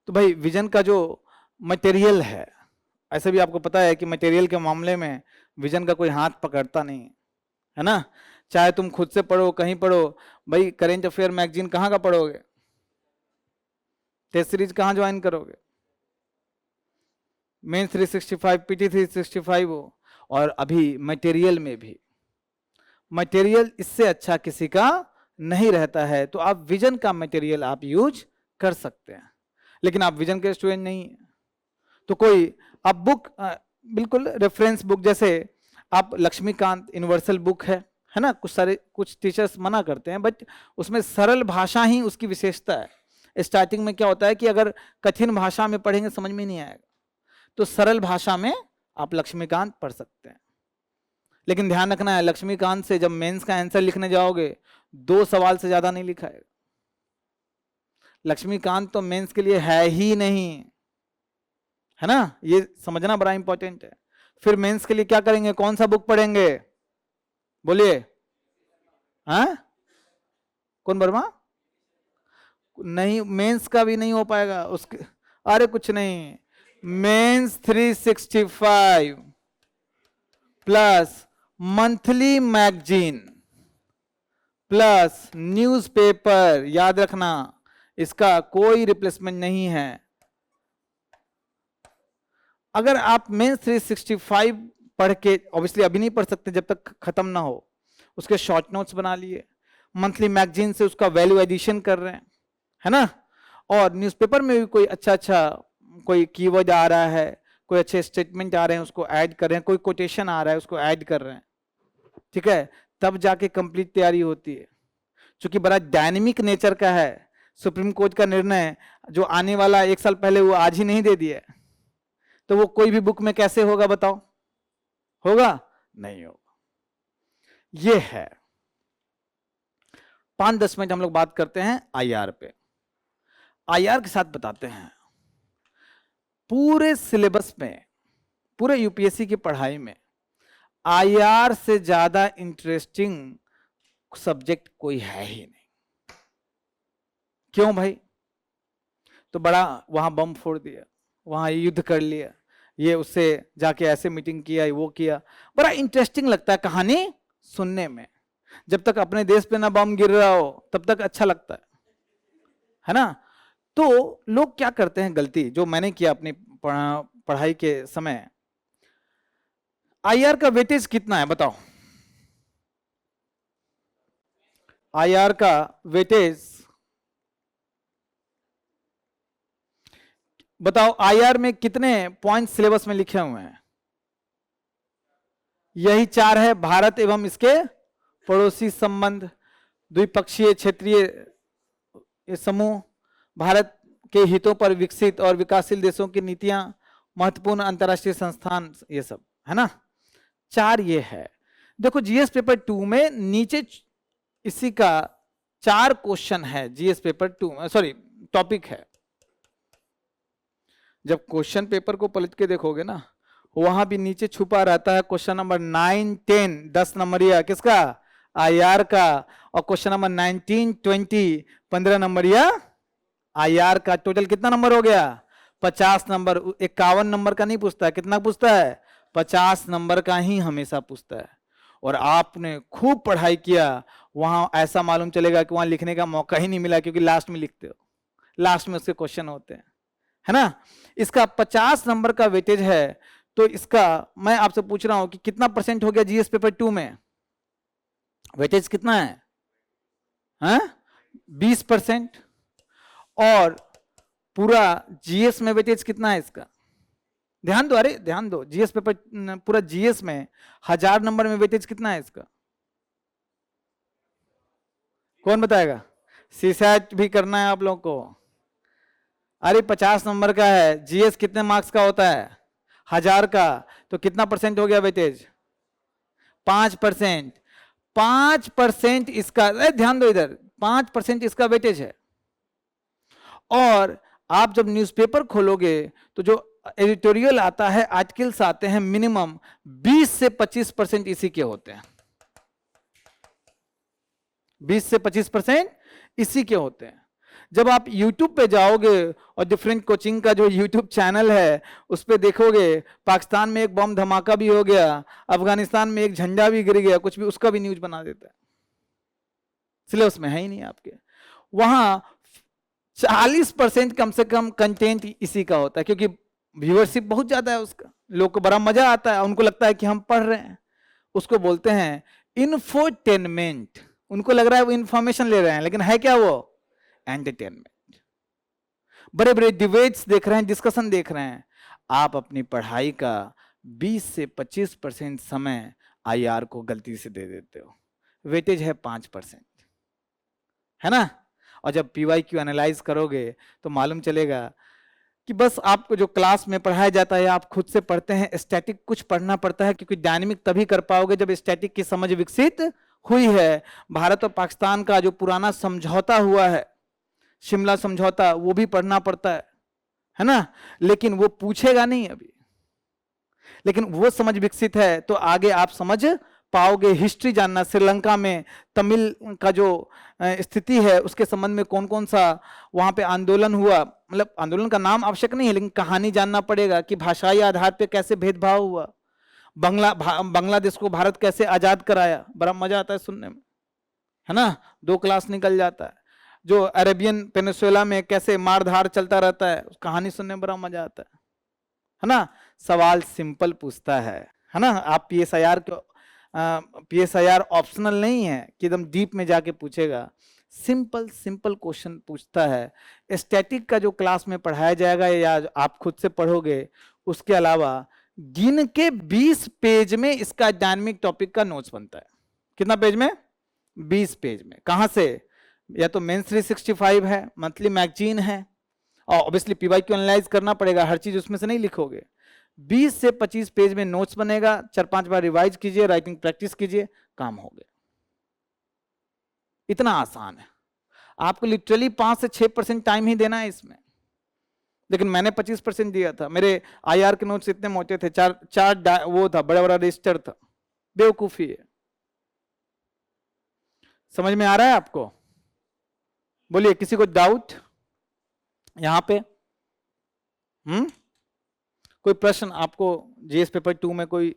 तो भाई विजन का जो मटेरियल है, ऐसे भी आपको पता है कि मटेरियल के मामले में विजन का कोई हाथ पकड़ता नहीं है ना। चाहे तुम खुद से पढ़ो, कहीं पढ़ो, भाई करेंट अफेयर मैगजीन कहाँ का पढ़ोगे? टेस्ट सीरीज कहाँ ज्वाइन करोगे? मेंस 365, पीटी 365 हो। और अभी मटेरियल में भी, मटेरियल इससे अच्छा किसी का नहीं रहता है, तो आप विजन का मटेरियल आप यूज कर सकते हैं। लेकिन आप विजन के स्टूडेंट नहीं है तो कोई आप बुक, बिल्कुल रेफरेंस बुक, जैसे आप लक्ष्मीकांत यूनिवर्सल बुक है ना, कुछ टीचर्स मना करते हैं, बट उसमें सरल भाषा ही उसकी विशेषता है। स्टार्टिंग में क्या होता है कि अगर कठिन भाषा में पढ़ेंगे समझ में नहीं आएगा, तो सरल भाषा में आप लक्ष्मीकांत पढ़ सकते हैं। लेकिन ध्यान रखना है, लक्ष्मीकांत से जब मेंस का आंसर लिखने जाओगे 2 सवाल से ज्यादा नहीं लिखा है। लक्ष्मीकांत तो मेंस के लिए है ही नहीं, है ना, ये समझना बड़ा इंपॉर्टेंट है। फिर मेंस के लिए क्या करेंगे? कौन सा बुक पढ़ेंगे? बोलिए। हाँ, कौन वर्मा? नहीं, मेंस का भी नहीं हो पाएगा उसके। अरे कुछ नहीं, mains 365 plus monthly magazine plus newspaper, याद रखना इसका कोई रिप्लेसमेंट नहीं है। अगर आप मेंस 365 पढ़ के, ऑब्वियसली अभी नहीं पढ़ सकते जब तक खत्म ना हो, उसके शॉर्ट नोट्स बना लिए, मंथली मैगजीन से उसका वैल्यू एडिशन कर रहे हैं, है ना, और न्यूज़पेपर में भी कोई अच्छा कोई कीवर्ड आ रहा है, कोई अच्छे स्टेटमेंट आ रहे हैं उसको ऐड कर रहे हैं, कोई कोटेशन आ रहा है उसको ऐड कर रहे हैं, ठीक है, तब जाके कंप्लीट तैयारी होती है। क्योंकि बड़ा डायनेमिक नेचर का है, सुप्रीम कोर्ट का निर्णय जो आने वाला 1 साल पहले, वो आज ही नहीं दे दिया, तो वो कोई भी बुक में कैसे होगा बताओ? होगा? नहीं होगा। ये है। 5-10 मिनट हम लोग बात करते हैं आईआर पे। आईआर के साथ बताते हैं, पूरे सिलेबस में, पूरे यूपीएससी की पढ़ाई में आईआर से ज्यादा इंटरेस्टिंग सब्जेक्ट कोई है ही नहीं। क्यों भाई? तो बड़ा वहां बम फोड़ दिया, वहां युद्ध कर लिया, ये उससे जाके ऐसे मीटिंग किया, वो किया। बड़ा इंटरेस्टिंग लगता है कहानी सुनने में। जब तक अपने देश पे ना बम गिर रहा हो तब तक अच्छा लगता है ना। तो लोग क्या करते हैं, गलती जो मैंने किया अपनी पढ़ाई के समय, आईआर का वेटेज कितना है बताओ? आईआर का वेटेज बताओ, आईआर में कितने पॉइंट सिलेबस में लिखे हुए हैं? यही 4 है। भारत एवं इसके पड़ोसी संबंध, द्विपक्षीय क्षेत्रीय समूह, भारत के हितों पर विकसित और विकासशील देशों की नीतियां, महत्वपूर्ण अंतर्राष्ट्रीय संस्थान, ये सब है ना। 4 ये है। देखो जीएस पेपर 2 में नीचे इसी का 4 क्वेश्चन है। जीएस पेपर 2 सॉरी टॉपिक है। जब क्वेश्चन पेपर को पलट के देखोगे ना, वहां भी नीचे छुपा रहता है क्वेश्चन नंबर 9, 10, 10 नंबरिया किसका? आईआर का। और क्वेश्चन नंबर 19, 20, 15 नंबरिया आईआर का। टोटल कितना नंबर हो गया? 50 नंबर। 51 नंबर का नहीं पूछता है, कितना पूछता है? 50 नंबर का ही हमेशा पूछता है। और आपने खूब पढ़ाई किया, वहां ऐसा मालूम चलेगा कि वहां लिखने का मौका ही नहीं मिला, क्योंकि लास्ट में लिखते हो, लास्ट में उसके क्वेश्चन होते हैं, है ना। इसका 50 नंबर का वेटेज है। तो इसका मैं आपसे पूछ रहा हूं कि कितना परसेंट हो गया जीएस पेपर 2 में? वेटेज कितना है? हाँ? 20%। और पूरा जीएस में वेटेज कितना है इसका? ध्यान दो, अरे ध्यान दो, जीएस पेपर पूरा जीएस में 1000 नंबर में वेटेज कितना है इसका? कौन बताएगा? सीसैट भी करना है आप लोगों को। अरे 50 नंबर का है, जीएस कितने मार्क्स का होता है? 1000 का। तो कितना परसेंट हो गया वेटेज? 5%। 5% इसका, ध्यान दो इधर, 5% इसका वेटेज है। और आप जब न्यूज़पेपर खोलोगे तो जो एडिटोरियल आता है, आर्टिकल्स आते हैं, मिनिमम 20 से 25% इसी के होते हैं। 20 से 25% इसी के होते हैं। जब आप YouTube पे जाओगे और डिफरेंट कोचिंग का जो YouTube चैनल है उस पे देखोगे, पाकिस्तान में एक बम धमाका भी हो गया, अफगानिस्तान में एक झंडा भी गिर गया, कुछ भी, उसका भी न्यूज बना देता है। सिलेबस में है ही नहीं आपके। वहां 40% कम से कम कंटेंट इसी का होता है, क्योंकि व्यूअरशिप बहुत ज्यादा है उसका, लोग को बड़ा मजा आता है, उनको लगता है कि हम पढ़ रहे हैं। उसको बोलते हैं इन्फोटेनमेंट। उनको लग रहा है वो इंफॉर्मेशन ले रहे हैं, लेकिन है क्या वो? एंटरटेनमेंट। बड़े बड़े डिबेट्स देख रहे हैं, डिस्कशन देख रहे हैं। आप अपनी पढ़ाई का 20 से 25% समय आईआर को गलती से दे देते हो। वेटेज है 5%, है ना। और जब पीवाईक्यू एनालाइज करोगे तो मालूम चलेगा कि बस आपको जो क्लास में पढ़ाया जाता है आप खुद से पढ़ते हैं। स्टैटिक कुछ पढ़ना पड़ता है, क्योंकि डायनेमिक तभी कर पाओगे जब स्टैटिक की समझ विकसित हुई है। भारत और पाकिस्तान का जो पुराना समझौता हुआ है, शिमला समझौता, वो भी पढ़ना पड़ता है ना। लेकिन वो पूछेगा नहीं अभी, लेकिन वो समझ विकसित है तो आगे आप समझ पाओगे। हिस्ट्री जानना, श्रीलंका में तमिल का जो स्थिति है उसके संबंध में कौन कौन सा वहां पे आंदोलन हुआ, मतलब आंदोलन का नाम आवश्यक नहीं है, लेकिन कहानी जानना पड़ेगा कि भाषाई आधार पे कैसे भेदभाव हुआ। बांग्लादेश को भारत कैसे आजाद कराया, बड़ा मजा आता है सुनने में, है ना। 2 क्लास निकल जाता है। जो अरेबियन पेनिनसुला में कैसे मारधार चलता रहता है, कहानी सुनने में बड़ा मजा आता है ना। सवाल सिंपल पूछता है ना। आप पीएसआईआर ऑप्शनल नहीं है कि एकदम डीप में जाके पूछेगा। सिंपल सिंपल क्वेश्चन पूछता है। स्टैटिक का जो क्लास में पढ़ाया जाएगा या आप खुद से पढ़ोगे, उसके अलावा गिन के 20 पेज में इसका डायनेमिक टॉपिक का नोट्स बनता है। कितना पेज में? 20 पेज में। कहां से? या तो मेंस 365 है, मंथली मैगजीन है, और ऑब्वियसली पीवाईक्यू एनालाइज करना पड़ेगा, हर चीज उसमें से नहीं लिखोगे। 20 से 25 पेज में नोट्स बनेगा, 4-5 बार रिवाइज कीजिए, राइटिंग प्रैक्टिस कीजिए, काम हो गया। इतना आसान है। आपको लिटरली 5 से 6% टाइम ही देना है इसमें। लेकिन मैंने 25% दिया था। मेरे आईआर के नोट्स इतने मोटे थे, चार वो था, बड़ा बड़ा रजिस्टर था। बेवकूफी है। समझ में आ रहा है आपको? बोलिए, किसी को डाउट यहां पे? कोई प्रश्न आपको जीएस पेपर 2 में कोई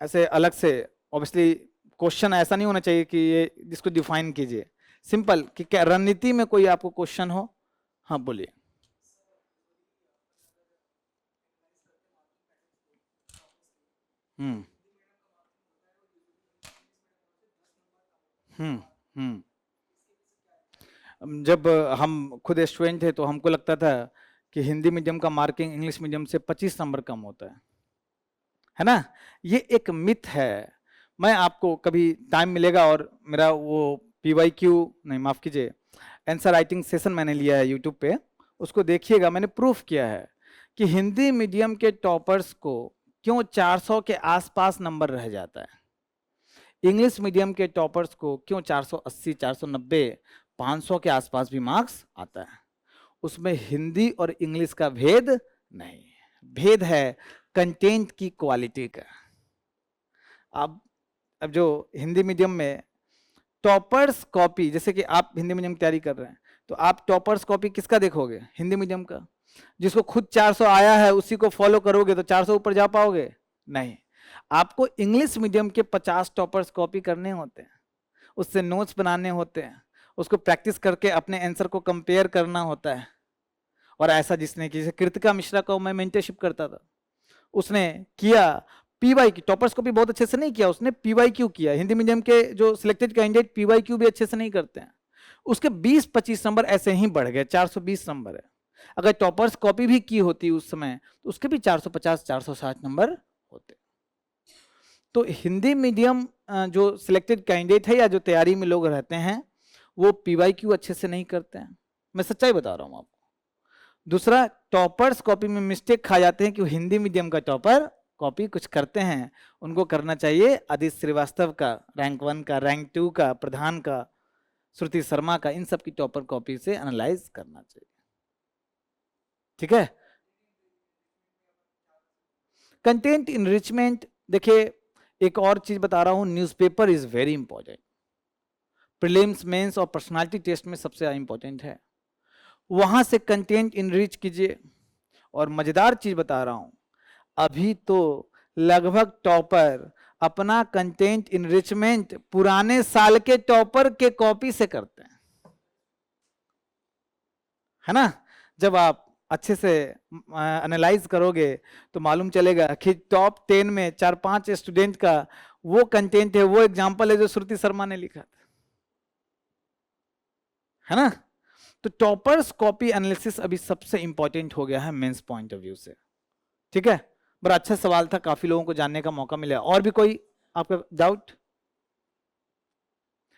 ऐसे अलग से, ऑब्वियसली क्वेश्चन ऐसा नहीं होना चाहिए कि ये जिसको डिफाइन कीजिए, सिंपल कि क्या रणनीति में कोई आपको क्वेश्चन हो? हाँ बोलिए। हम्म हम्म हम्म जब हम खुद स्टूडेंट थे तो हमको लगता था कि हिंदी मीडियम का मार्किंग इंग्लिश मीडियम से 25 नंबर कम होता है ना? ये एक मिथ है। मैं आपको कभी टाइम मिलेगा और मेरा वो PYQ नहीं, माफ कीजिए, आंसर राइटिंग सेशन मैंने लिया है यूट्यूब पे, उसको देखिएगा। मैंने प्रूफ किया है कि हिंदी मीडियम के टॉपर्स को क्यों 400 के आसपास नंबर रह जाता है, इंग्लिश मीडियम के टॉपर्स को क्यों 480, 490, 500 के आसपास भी मार्क्स आता है। उसमें हिंदी और इंग्लिश का भेद नहीं, भेद है कंटेंट की क्वालिटी का। अब जो हिंदी मीडियम में टॉपर्स कॉपी, जैसे कि आप हिंदी मीडियम की तैयारी कर रहे हैं तो आप टॉपर्स कॉपी किसका देखोगे? हिंदी मीडियम का। जिसको खुद 400 आया है उसी को फॉलो करोगे तो 400 ऊपर जा पाओगे? नहीं। आपको इंग्लिश मीडियम के 50 टॉपर्स कॉपी करने होते हैं, उससे नोट्स बनाने होते हैं, उसको प्रैक्टिस करके अपने आंसर को कंपेयर करना होता है। और ऐसा जिसने की, जैसे कृतिका मिश्रा को मैं मेंटरशिप करता था, उसने किया PYQ, टॉपर्स को भी बहुत अच्छे से नहीं किया, उसने PYQ किया। हिंदी मीडियम के जो सिलेक्टेड कैंडिडेट PYQ भी अच्छे से नहीं करते हैं, उसके 20-25 नंबर ऐसे ही बढ़ गए, 420 नंबर है। अगर टॉपर्स कॉपी भी की होती उस समय तो उसके भी 450-460 नंबर होते। तो हिंदी मीडियम जो सिलेक्टेड कैंडिडेट है या जो तैयारी में लोग रहते हैं वो PYQ अच्छे से नहीं करते हैं, मैं सच्चाई बता रहा हूं आपको। दूसरा, टॉपर्स कॉपी में मिस्टेक खा जाते हैं कि हिंदी मीडियम का टॉपर कॉपी कुछ करते हैं, उनको करना चाहिए आदित्य श्रीवास्तव का, रैंक 1 का, रैंक 2 का, प्रधान का, श्रुति शर्मा का, इन सब की टॉपर कॉपी से एनालाइज करना चाहिए। ठीक है। कंटेंट इनरिचमेंट, देखिए एक और चीज बता रहा हूं, newspaper is very important. Prelims, mains और पर्सनालिटी टेस्ट में सबसे इंपॉर्टेंट है, वहां से कंटेंट इनरिच कीजिए। और मजेदार चीज बता रहा हूं, अभी तो लगभग टॉपर अपना कंटेंट इनरिचमेंट पुराने साल के टॉपर के कॉपी से करते हैं, है ना? जब आप अच्छे से एनालाइज करोगे तो मालूम चलेगा कि टॉप 10 में 4-5 स्टूडेंट का वो कंटेंट है, वो एग्जाम्पल है जो श्रुति शर्मा ने लिखा था, है ना? तो टॉपर्स कॉपी एनालिसिस अभी सबसे इंपॉर्टेंट हो गया है मेंस पॉइंट ऑफ व्यू से। ठीक है, बड़ा अच्छा सवाल था, काफी लोगों को जानने का मौका मिला। और भी कोई आपका डाउट?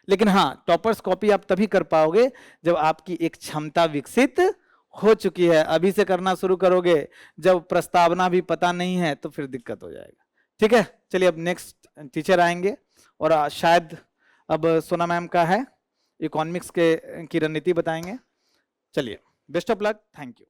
लेकिन हाँ, टॉपर्स कॉपी आप तभी कर पाओगे जब आपकी एक क्षमता विकसित हो चुकी है। अभी से करना शुरू करोगे जब प्रस्तावना भी पता नहीं है तो फिर दिक्कत हो जाएगा। ठीक है, चलिए अब नेक्स्ट टीचर आएंगे और शायद अब सोना मैम का है, इकोनॉमिक्स की रणनीति बताएंगे। चलिए, best of luck, thank you.